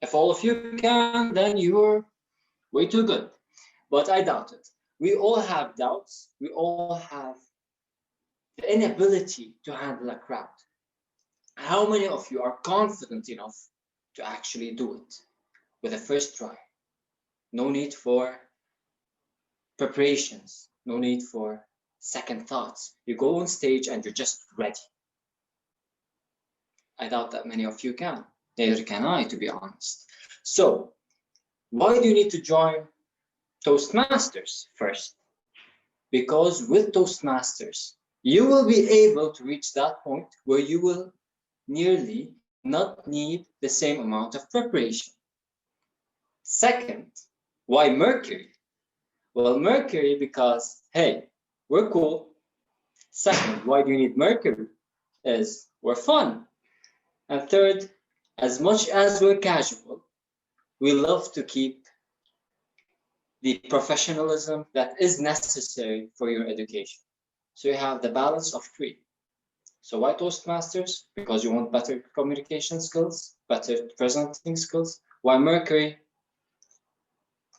If all of you can, then you're way too good, but I doubt it. We all have doubts. We all have the inability to handle a crowd. How many of you are confident enough to actually do it with a first try? No need for preparations, no need for second thoughts. You go on stage and you're just ready. I doubt that many of you can. Neither can I, to be honest. So, why do you need to join Toastmasters first? Because with Toastmasters, you will be able to reach that point where you will nearly not need the same amount of preparation. Second, why Mercury? Well, Mercury because, hey, we're cool. Second, why do you need Mercury? Is we're fun. And third, as much as we're casual, we love to keep the professionalism that is necessary for your education. So you have the balance of three. So why Toastmasters? Because you want better communication skills, better presenting skills. Why Mercury?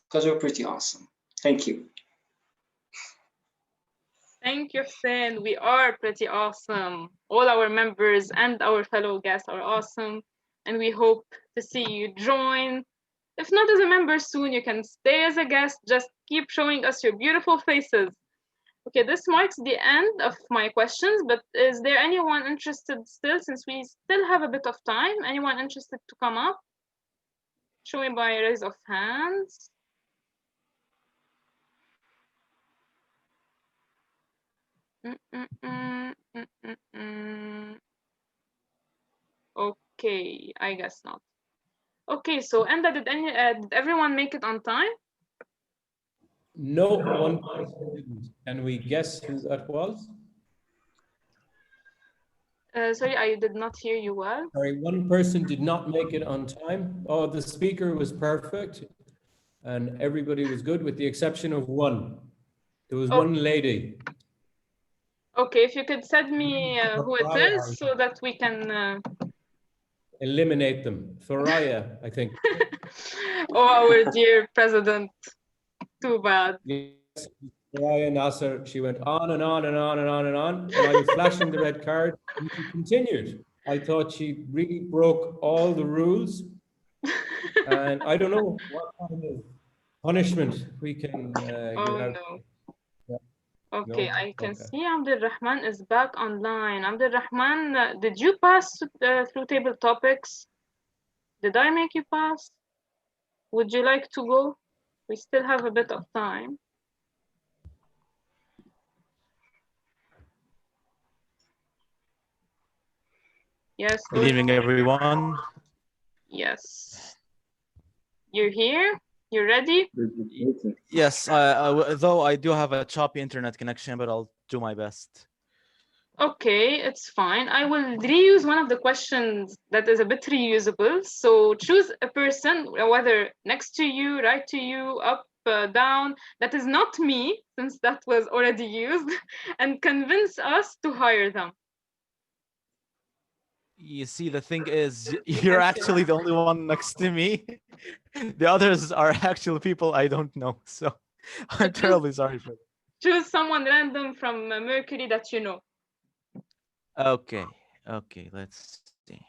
Because we're pretty awesome. Thank you. Thank you, Hussein. We are pretty awesome. All our members and our fellow guests are awesome. And we hope to see you join. If not as a member soon, you can stay as a guest. Just keep showing us your beautiful faces. Okay, this marks the end of my questions, but is there anyone interested still, since we still have a bit of time? Anyone interested to come up? Show me by a raise of hands. Okay, I guess not. Okay, so Enda, did everyone make it on time? No, one person didn't. Can we guess who that was? Sorry, I did not hear you well. Sorry, one person did not make it on time. Oh, the speaker was perfect and everybody was good with the exception of one. There was one lady. Okay, if you could send me who it is so that we can... Eliminate them. Thoraya, I think. Oh, our dear president. Too bad. Yes, Thoraya Nasser, she went on and on and on and on and on. And I was flashing the red card and she continued. I thought she really broke all the rules. And I don't know what kind of punishment we can give out. No. Yeah. Okay, No? I can Okay. see Abdul Rahman is back online. Abdul Rahman, did you pass through table topics? Did I make you pass? Would you like to go? We still have a bit of time. Yes. Good evening, everyone. Yes. You're here? You're ready? Yes, though I do have a choppy internet connection, but I'll do my best. Okay, it's fine. I will reuse one of the questions that is a bit reusable. So choose a person, whether next to you, right to you, up, down, that is not me, since that was already used, and convince us to hire them. You see, the thing is, you're actually the only one next to me. The others are actually people I don't know. So I'm terribly sorry for that. Choose someone random from Mercury that you know. Okay, let's see.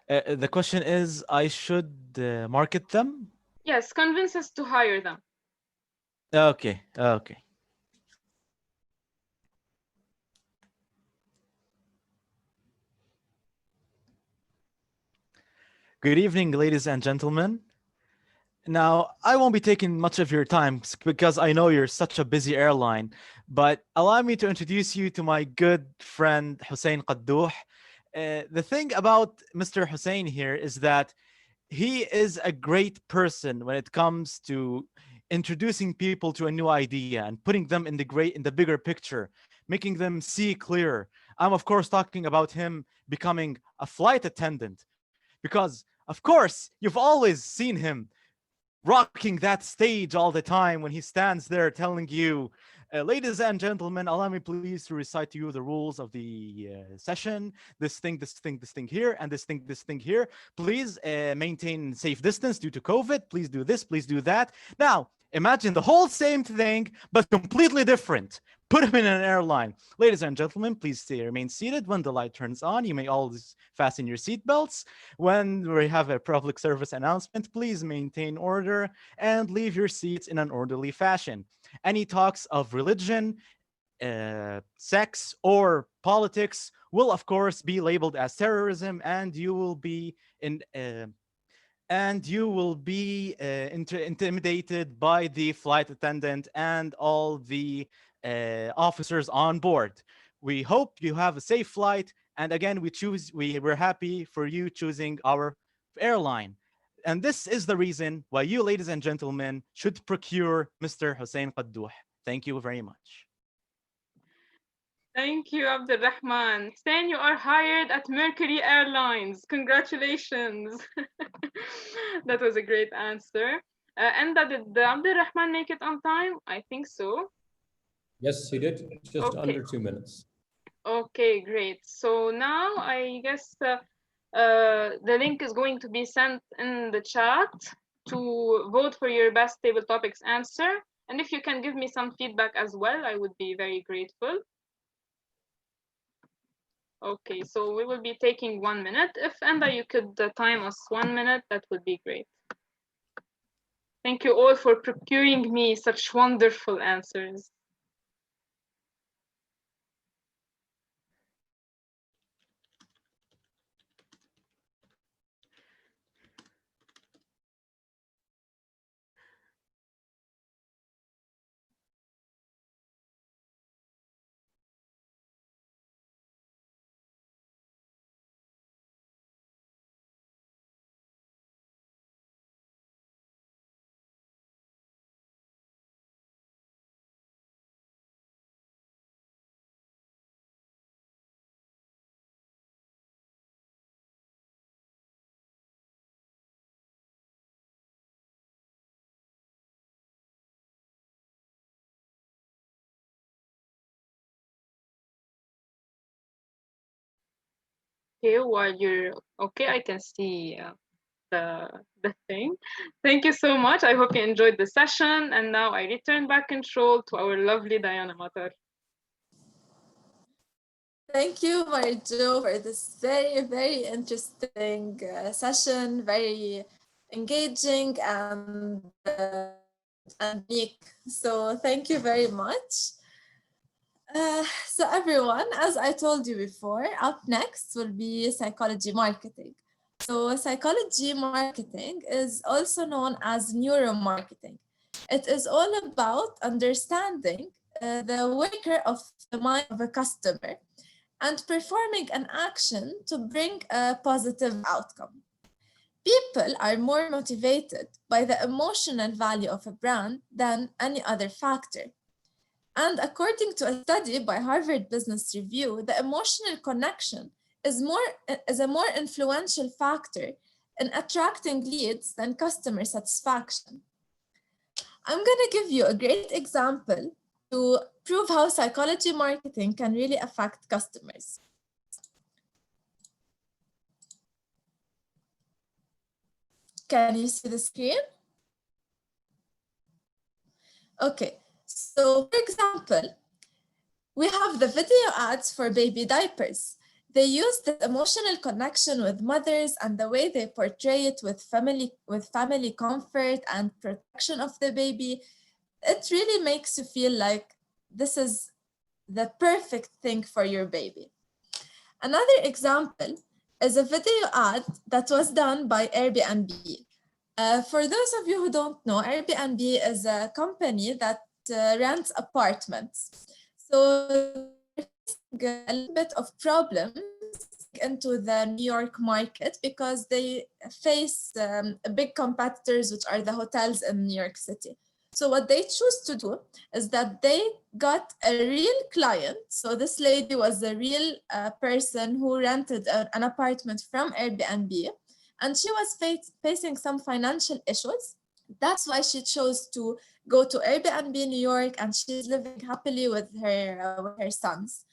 The question is, I should market them? Yes, convince us to hire them. Okay. Good evening, ladies and gentlemen. Now, I won't be taking much of your time because I know you're such a busy airline, but allow me to introduce you to my good friend, Hussein Qaddouh. The thing about Mr. Hussein here is that he is a great person when it comes to introducing people to a new idea and putting them in the bigger picture, making them see clear. I'm of course talking about him becoming a flight attendant, because of course you've always seen him rocking that stage all the time when he stands there telling you, ladies and gentlemen, allow me please to recite to you the rules of the session. This thing, this thing, this thing here, and this thing here. Please maintain safe distance due to COVID. Please do this, please do that. Now, imagine the whole same thing, but completely different. Put him in an airline. Ladies and gentlemen, please remain seated. When the light turns on, you may always fasten your seatbelts. When we have a public service announcement, please maintain order and leave your seats in an orderly fashion. Any talks of religion, sex, or politics will, of course, be labeled as terrorism, and you will be intimidated by the flight attendant and all the officers on board. We hope you have a safe flight. And again, we're happy for you choosing our airline. And this is the reason why you, ladies and gentlemen, should procure Mr. Hussein Qaddouh. Thank you very much. Thank you, Abdulrahman. Stan, you are hired at Mercury Airlines. Congratulations. That was a great answer. And did Abdulrahman make it on time? I think so. Yes, he did. Just Okay. under 2 minutes. Okay, great. So now I guess the link is going to be sent in the chat to vote for your best table topics answer. And if you can give me some feedback as well, I would be very grateful. Okay, so we will be taking 1 minute. If Enda, you could time us 1 minute, that would be great. Thank you all for procuring me such wonderful answers. Okay, while you're okay, I can see the thing. Thank you so much. I hope you enjoyed the session. And now I return back control to our lovely Diana Matar. Thank you, Marjo, for this very, very interesting session, very engaging and unique. So thank you very much. So everyone, as I told you before, up next will be psychology marketing. So psychology marketing is also known as neuromarketing. It is all about understanding the worker of the mind of a customer and performing an action to bring a positive outcome. People are more motivated by the emotional value of a brand than any other factor. And according to a study by Harvard Business Review, the emotional connection is a more influential factor in attracting leads than customer satisfaction. I'm going to give you a great example to prove how psychology marketing can really affect customers. Can you see the screen? Okay, so for example, we have the video ads for baby diapers. They use the emotional connection with mothers and the way they portray it with family comfort and protection of the baby. It really makes you feel like this is the perfect thing for your baby. Another example is a video ad that was done by Airbnb. For those of you who don't know, Airbnb is a company that rents apartments. So a little bit of problems into the New York market because they face big competitors, which are the hotels in New York City. So what they choose to do is that they got a real client. So this lady was a real person who rented an apartment from Airbnb, and she was facing some financial issues. That's why she chose to go to Airbnb New York, and she's living happily with her sons.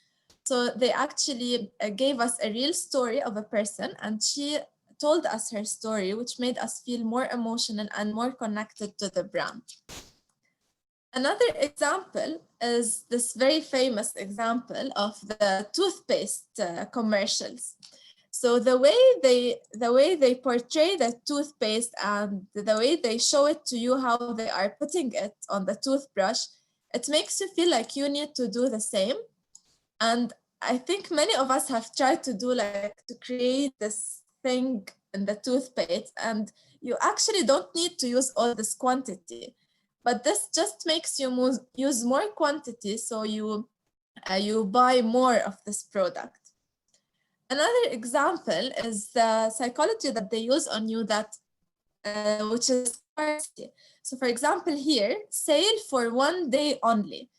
So they actually gave us a real story of a person, and she told us her story, which made us feel more emotional and more connected to the brand. Another example is this very famous example of the toothpaste commercials. So the way they portray the toothpaste and the way they show it to you, how they are putting it on the toothbrush, it makes you feel like you need to do the same. And I think many of us have tried to create this thing in the toothpaste, and you actually don't need to use all this quantity. But this just makes you use more quantity, so you buy more of this product. Another example is the psychology that they use on you, which is scarcity. So for example here, sale for 1 day only.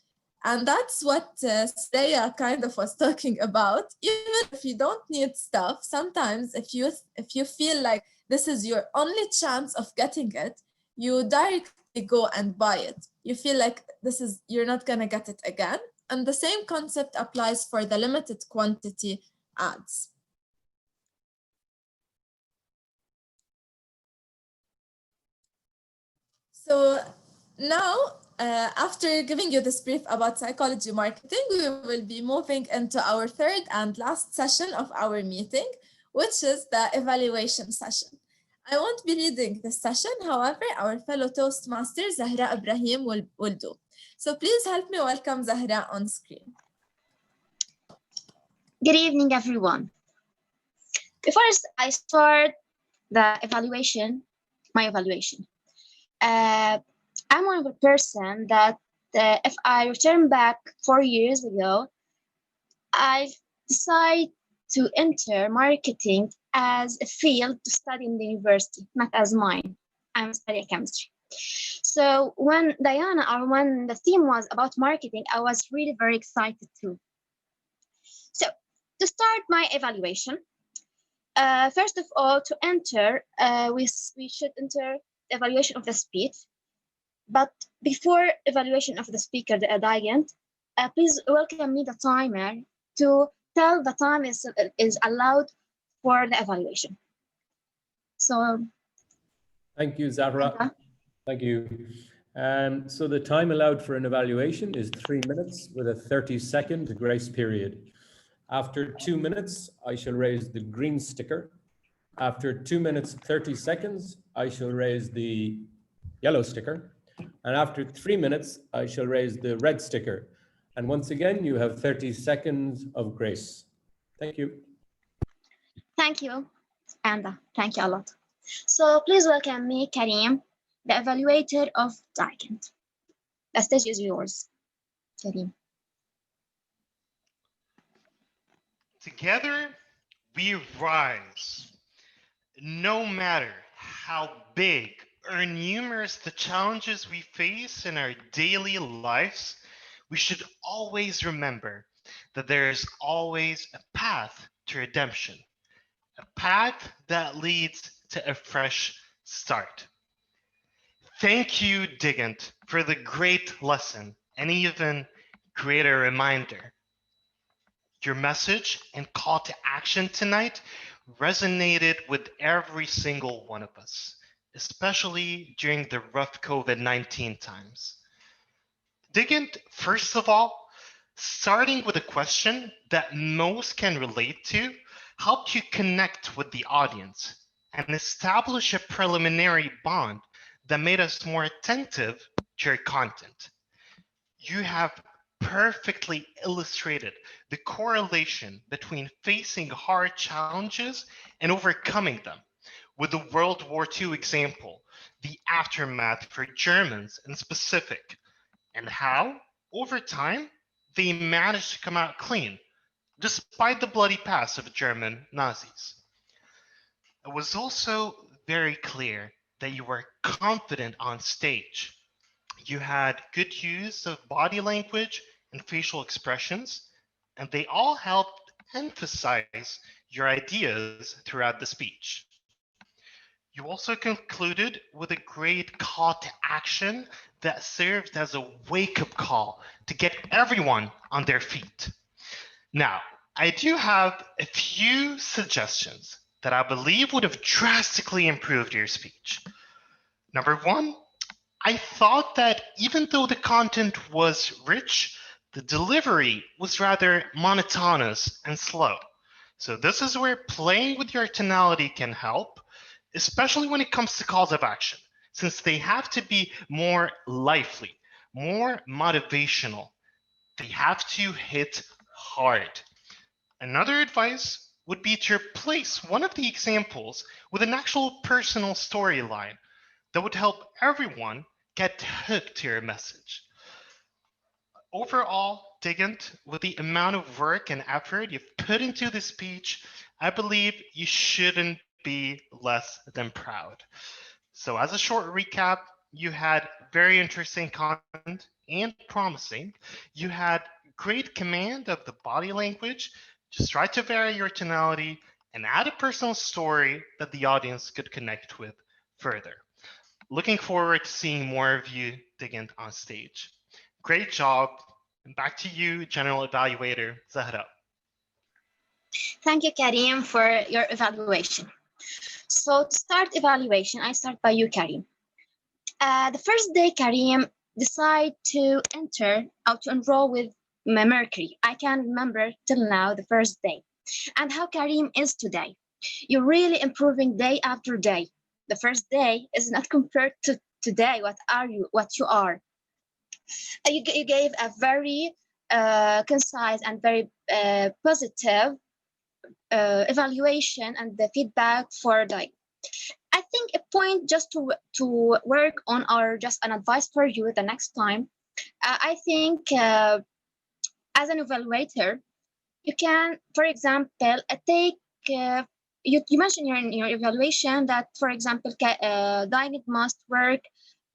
And that's what Sreya kind of was talking about. Even if you don't need stuff, sometimes if you feel like this is your only chance of getting it, you directly go and buy it. You feel like you're not gonna get it again. And the same concept applies for the limited quantity ads. So now, after giving you this brief about psychology marketing, we will be moving into our third and last session of our meeting, which is the evaluation session. I won't be leading this session, however, our fellow Toastmaster, Zahra Ibrahim, will do. So please help me welcome Zahra on screen. Good evening, everyone. Before I start my evaluation, I'm one of the person that if I return back 4 years ago, I decided to enter marketing as a field to study in the university, not as mine. I'm studying chemistry. So when the theme was about marketing, I was really very excited too. So to start my evaluation, first of all, to enter, we should enter the evaluation of the speech. But before evaluation of the speaker, the Digant, please welcome me the timer to tell the time is allowed for the evaluation. So. Thank you, Zahra. Thank you. So the time allowed for an evaluation is 3 minutes with a 30-second grace period. After 2 minutes, I shall raise the green sticker. After 2 minutes, 30 seconds, I shall raise the yellow sticker. And after 3 minutes, I shall raise the red sticker. And once again, you have 30 seconds of grace. Thank you. Thank you, Anda. Thank you a lot. So please welcome me, Karim, the evaluator of Digant. The stage is yours, Karim. Together, we rise. No matter how big or numerous the challenges we face in our daily lives, we should always remember that there is always a path to redemption, a path that leads to a fresh start. Thank you, Digant, for the great lesson and even greater reminder. Your message and call to action tonight resonated with every single one of us, especially during the rough COVID-19 times. Digant, first of all, starting with a question that most can relate to, helped you connect with the audience and establish a preliminary bond that made us more attentive to your content. You have perfectly illustrated the correlation between facing hard challenges and overcoming them, with the World War II example, the aftermath for Germans in specific, and how, over time, they managed to come out clean, despite the bloody past of German Nazis. It was also very clear that you were confident on stage. You had good use of body language and facial expressions, and they all helped emphasize your ideas throughout the speech. You also concluded with a great call to action that served as a wake-up call to get everyone on their feet. Now, I do have a few suggestions that I believe would have drastically improved your speech. Number one, I thought that even though the content was rich, the delivery was rather monotonous and slow. So this is where playing with your tonality can help, especially when it comes to calls of action, since they have to be more lively, more motivational. They have to hit hard. Another advice would be to replace one of the examples with an actual personal storyline that would help everyone get hooked to your message. Overall, Digant, with the amount of work and effort you've put into this speech, I believe you shouldn't be less than proud. So as a short recap, you had very interesting content and promising. You had great command of the body language. Just try to vary your tonality and add a personal story that the audience could connect with further. Looking forward to seeing more of you, Digant, on stage. Great job. And back to you, General Evaluator Zahra. Thank you, Karim, for your evaluation. So to start evaluation, I start by you, Karim. The first day, Karim decided to enter or to enroll with Mercury. I can remember till now the first day. And how Karim is today. You're really improving day after day. The first day is not compared to today. What you are. You gave a very concise and very positive evaluation and the feedback for like. I think a point just to work on, or just an advice for you the next time. I think as an evaluator, you can, for example, take. You mentioned in your evaluation that, for example, Dinah must work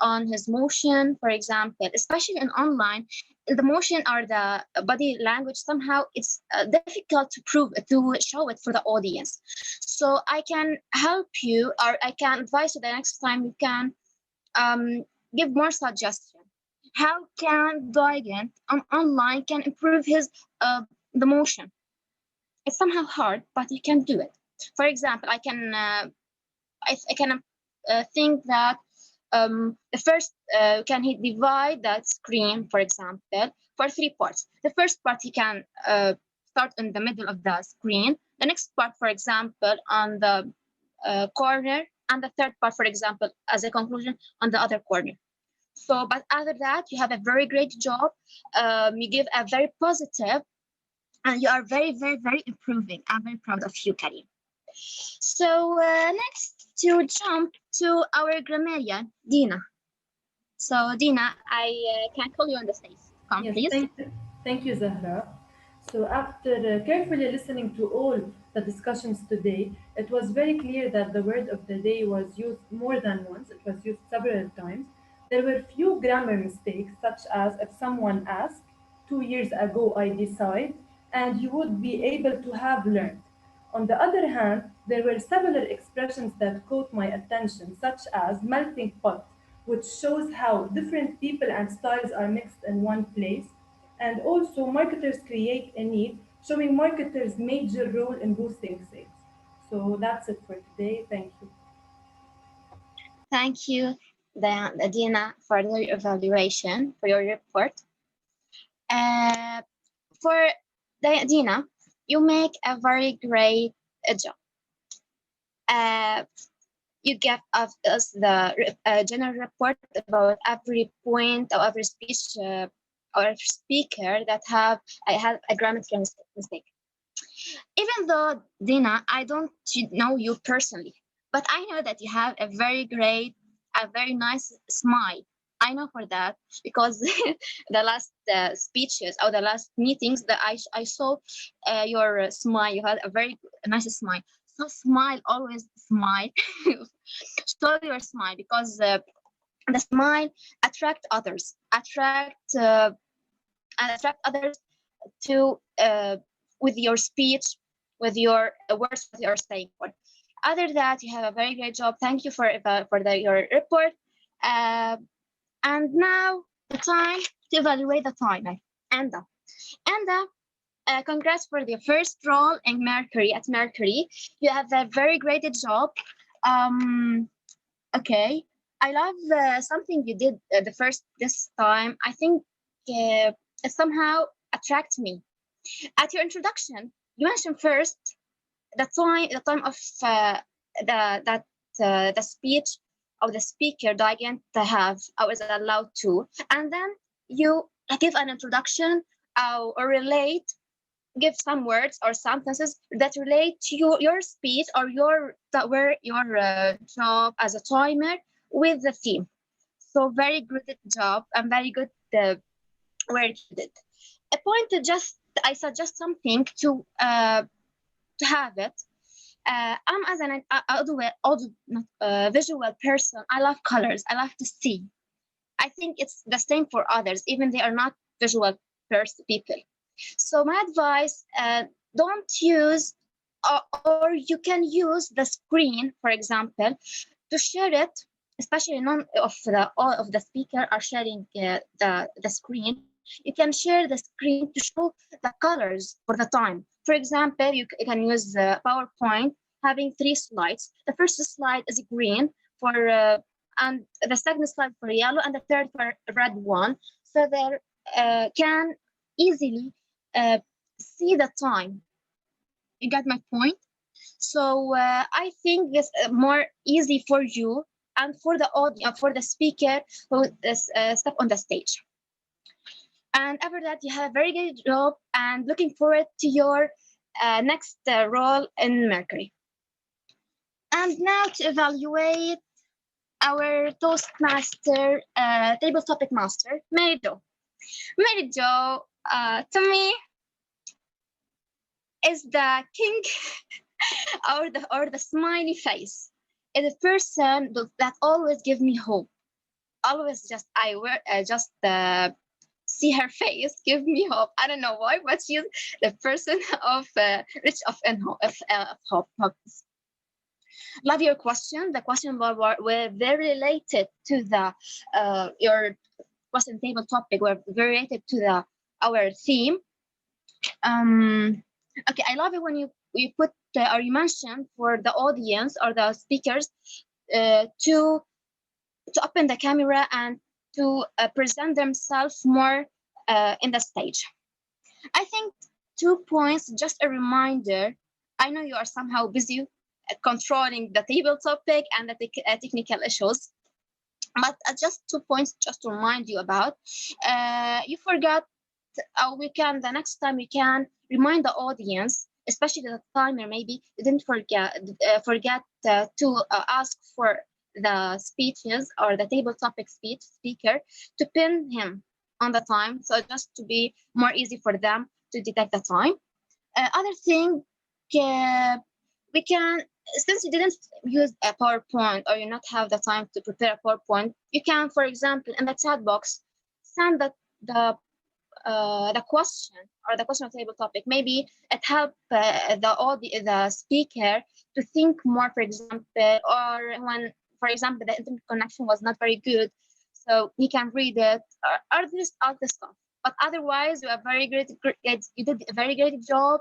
on his motion, for example, especially in online, the motion or the body language, somehow it's difficult to prove, to show it for the audience. So I can help you, or I can advise you the next time you can give more suggestions. How can Digant online can improve his the motion? It's somehow hard, but you can do it. For example, I can think that the first can he divide that screen, for example, for 3 parts. The first part he can start in the middle of the screen. The next part, for example, on the corner, and the third part, for example, as a conclusion, on the other corner. So, but other that, you have a very great job. You give a very positive, and you are very, very, very improving. I'm very proud of you, Karim. So next to jump to our grammarian, Dina. So Dina, I can call you on the stage. Come, Yes, please. thank you, Zahra. So after carefully listening to all the discussions today, it was very clear that the word of the day was used more than once. It was used several times. There were few grammar mistakes, such as if someone asked, 2 years ago I decide, and you would be able to have learned. On the other hand, there were several expressions that caught my attention, such as melting pot, which shows how different people and styles are mixed in one place, and also marketers create a need, showing marketers' major role in boosting sales. So that's it for today. Thank you. Thank you, Dina, for the evaluation, for your report. For Dina, you make a very great job. You gave us the general report about every point or every speech or speaker that had a grammatical mistake. Even though, Dina, I don't know you personally, but I know that you have a very great, a very nice smile. I know for that because the last speeches or the last meetings that I saw your smile. You had a very nice smile. So smile, always smile. Show your smile because the smile attract others, attract others to with your speech, with your words that you are saying. For other that, you have a very great job. Thank you for your report. And now the time to evaluate the time. Anda, congrats for the first role in Mercury at Mercury. You have a very great job. Okay, I love something you did this time. I think it somehow attracts me. At your introduction, you mentioned first the time of the speech of the speaker that I can't have. I was allowed to, and then you give an introduction or give some words or sentences that relate to your speech or your job as a timer with the theme. So very good job and very good work you did. A point to I suggest something to have it. I'm as an visual person. I love colors. I love to see. I think it's the same for others, even they are not visual people. So my advice, don't use, or you can use the screen, for example, to share it, especially none of all of the speaker are sharing the screen. You can share the screen to show the colors for the time. For example, you can use PowerPoint having 3 slides. The first slide is green and the second slide for yellow and the third for red one. So they can easily see the time. You got my point? So I think this more easy for you and for the audience, for the speaker who is step on the stage. And after that, you have a very good job and looking forward to your next role in Mercury. And now to evaluate our Toastmaster, table topic master, Mary Jo. Mary Jo, to me, is the king or the smiley face. Is a person that always gives me hope. Always just see her face, give me hope. I don't know why, but she's the person of rich of hope. Love your question. The question were very related to the your question table topic. Were very related to our theme. Okay, I love it when you put or you mention for the audience or the speakers to open the camera and to present themselves more in the stage. I think 2 points, just a reminder. I know you are somehow busy controlling the table topic and the technical issues, but just 2 points just to remind you about. You forgot, the next time we can remind the audience, especially the timer, maybe you didn't forget to ask for the speeches or the table topic speaker to pin him on the time, so just to be more easy for them to detect the time. Other thing, we can, since you didn't use a PowerPoint or you not have the time to prepare a PowerPoint, you can, for example, in the chat box, send the question or the question table topic. Maybe it help the speaker to think more, for example, or when, for example, the internet connection was not very good, so he can read it or this other stuff. But otherwise, you are very great. You did a very great job,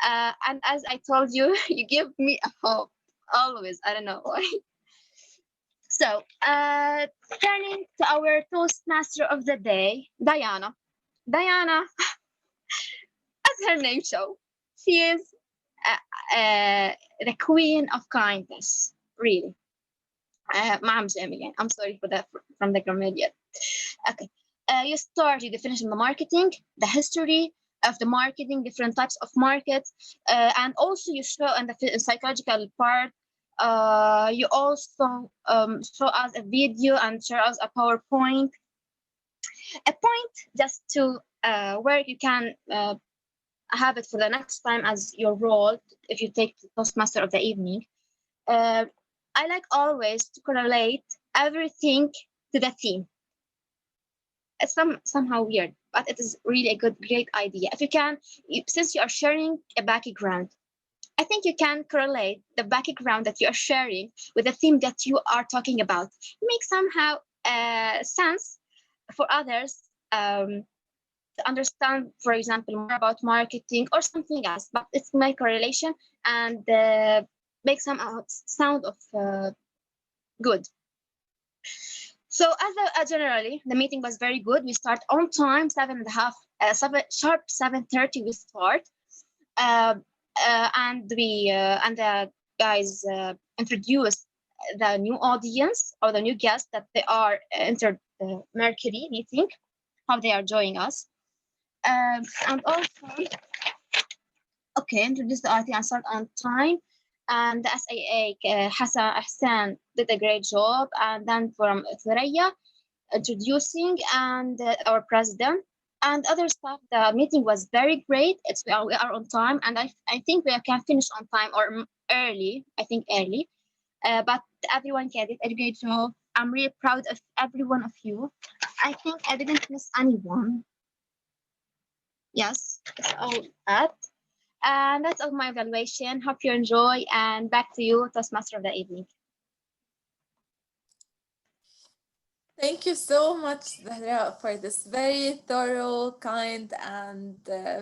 and as I told you, you give me a hope always. I don't know why. So, turning to our Toastmaster of the day, Diana. Diana, as her name shows, she is the queen of kindness, really. Ma'am Jamie, I'm sorry for that from the grammarian. Okay. You finish in the marketing, the history of the marketing, different types of markets, and also you show in the psychological part. You also show us a video and share us a PowerPoint A point just to where you can have it for the next time as your role if you take the Toastmaster of the evening. I like always to correlate everything to the theme. It's somehow weird, but it is really a great idea. If you can, since you are sharing a background, I think you can correlate the background that you are sharing with the theme that you are talking about. Make somehow sense for others to understand, for example, more about marketing or something else. But it's my correlation and make some sound of good. So as generally, the meeting was very good. We start on time, 7:30 we start. And the guys introduced the new audience or the new guests that they are entered the Mercury meeting, how they are joining us. And also, okay, introduce the RT and start on time. And the SAA, Hassan did a great job. And then from Thuraya, introducing and our president and other stuff. The meeting was very great. We are on time, and I think we can finish on time or early. I think early, but everyone did a great job. I'm really proud of every one of you. I think I didn't miss anyone. Yes, that's all that. And that's all my evaluation. Hope you enjoy, and back to you, Toastmaster of the evening. Thank you so much, Zahra, for this very thorough, kind, and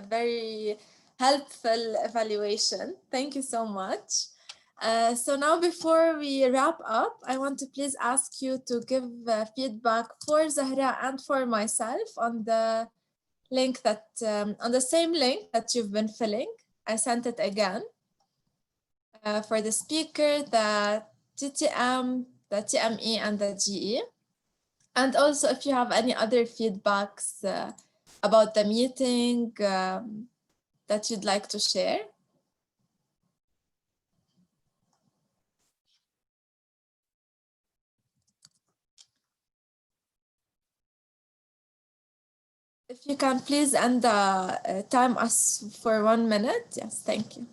very helpful evaluation. Thank you so much. So now before we wrap up, I want to please ask you to give feedback for Zahra and for myself on the link that, on the same link that you've been filling. I sent it again for the speaker, the TTM, the TME, and the GE. And also, if you have any other feedbacks about the meeting that you'd like to share. If you can please end the time us for 1 minute. Yes, thank you.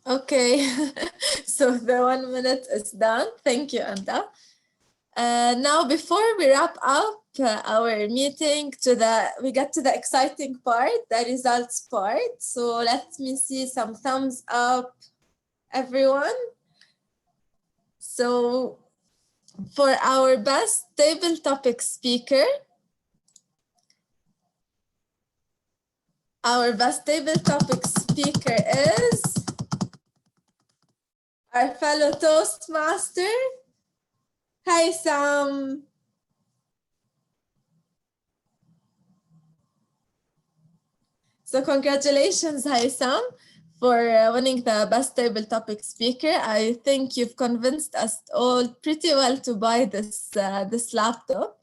Okay, so the 1 minute is done. Thank you, Anda. Now, before we wrap up our meeting, we get to the exciting part, the results part. So let me see some thumbs up, everyone. So for our best table topic speaker, our best table topic speaker is our fellow Toastmaster, Haitham. So congratulations, Haitham, for winning the best table topic speaker. I think you've convinced us all pretty well to buy this laptop.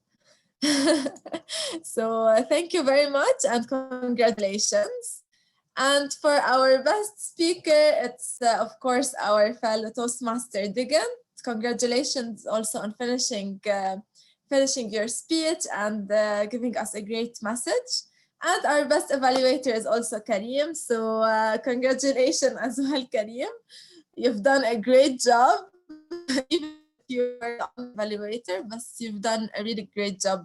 So thank you very much and congratulations. And for our best speaker, it's of course our fellow Toastmaster Digan. Congratulations also on finishing your speech and giving us a great message. And our best evaluator is also Karim. So congratulations as well, Karim. You've done a great job. Even if you're an evaluator, but you've done a really great job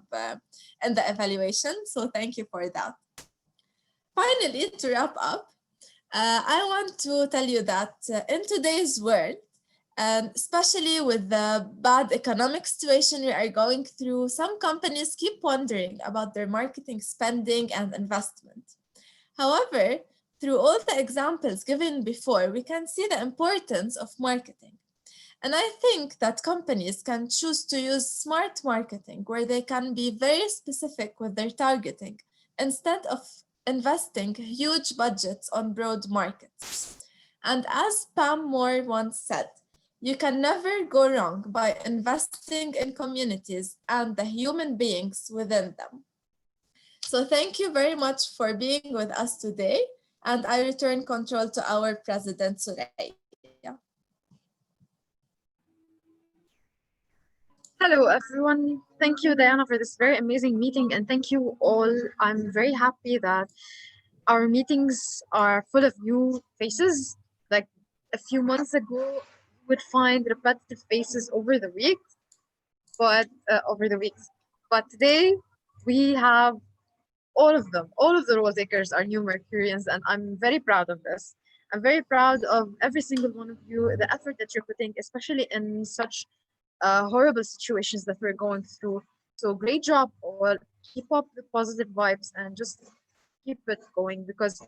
in the evaluation. So thank you for that. Finally, to wrap up, I want to tell you that in today's world, Especially with the bad economic situation we are going through, some companies keep wondering about their marketing spending and investment. However, through all the examples given before, we can see the importance of marketing. And I think that companies can choose to use smart marketing where they can be very specific with their targeting instead of investing huge budgets on broad markets. And as Pam Moore once said, you can never go wrong by investing in communities and the human beings within them. So thank you very much for being with us today. And I return control to our President, Suraya. Hello, everyone. Thank you, Diana, for this very amazing meeting. And thank you all. I'm very happy that our meetings are full of new faces. Like a few months ago, you would find repetitive faces over the weeks. But today, we have all of them. All of the role takers are new Mercurians, and I'm very proud of this. I'm very proud of every single one of you, the effort that you're putting, especially in such horrible situations that we're going through. So great job, all. Keep up the positive vibes and just keep it going, because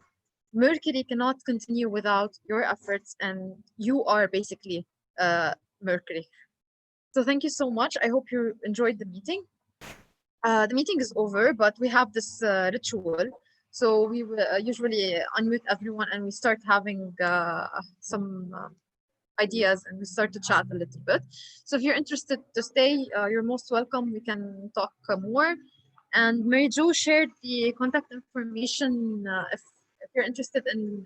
Mercury cannot continue without your efforts, and you are basically Mercury. So thank you so much. I hope you enjoyed the meeting. The meeting is over, but we have this ritual. So we will usually unmute everyone and we start having some ideas and we start to chat a little bit. So if you're interested to stay, you're most welcome. We can talk more. And Mary Jo shared the contact information if you're interested in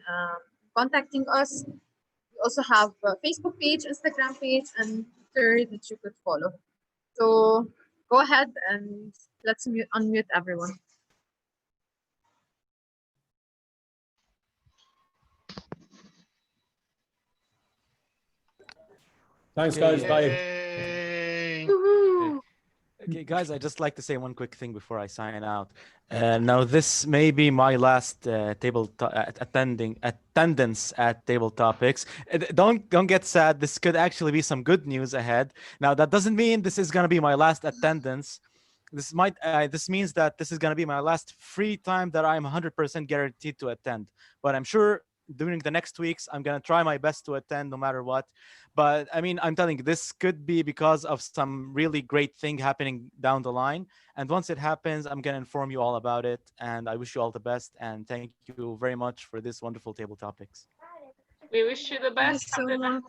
contacting us. We also have a Facebook page, Instagram page, and Twitter that you could follow. So go ahead and let's unmute everyone. Thanks, guys. Bye. Okay, guys, I just like to say one quick thing before I sign out. Now, this may be my last attendance at Table Topics. Don't get sad. This could actually be some good news ahead. Now, that doesn't mean this is gonna be my last attendance. This means that this is gonna be my last free time that I'm 100% guaranteed to attend. But I'm sure during the next weeks, I'm gonna try my best to attend no matter what. But I mean, I'm telling you, this could be because of some really great thing happening down the line. And once it happens, I'm gonna inform you all about it. And I wish you all the best. And thank you very much for this wonderful Table Topics. We wish you the best. Thank you so much.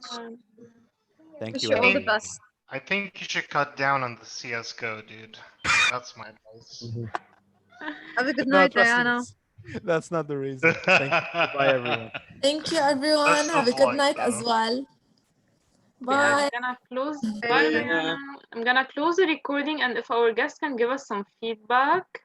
Thank Wish you. you all the best. I think you should cut down on the CSGO, dude. That's my advice. Have a good No, night, trust me, Diana. that's not the reason. Thank you. Bye, everyone. Thank you, everyone. That's the Have a good point, night though. as well. Yeah, Bye. I'm gonna close. Bye, Diana. I'm gonna close the recording, and if our guest can give us some feedback.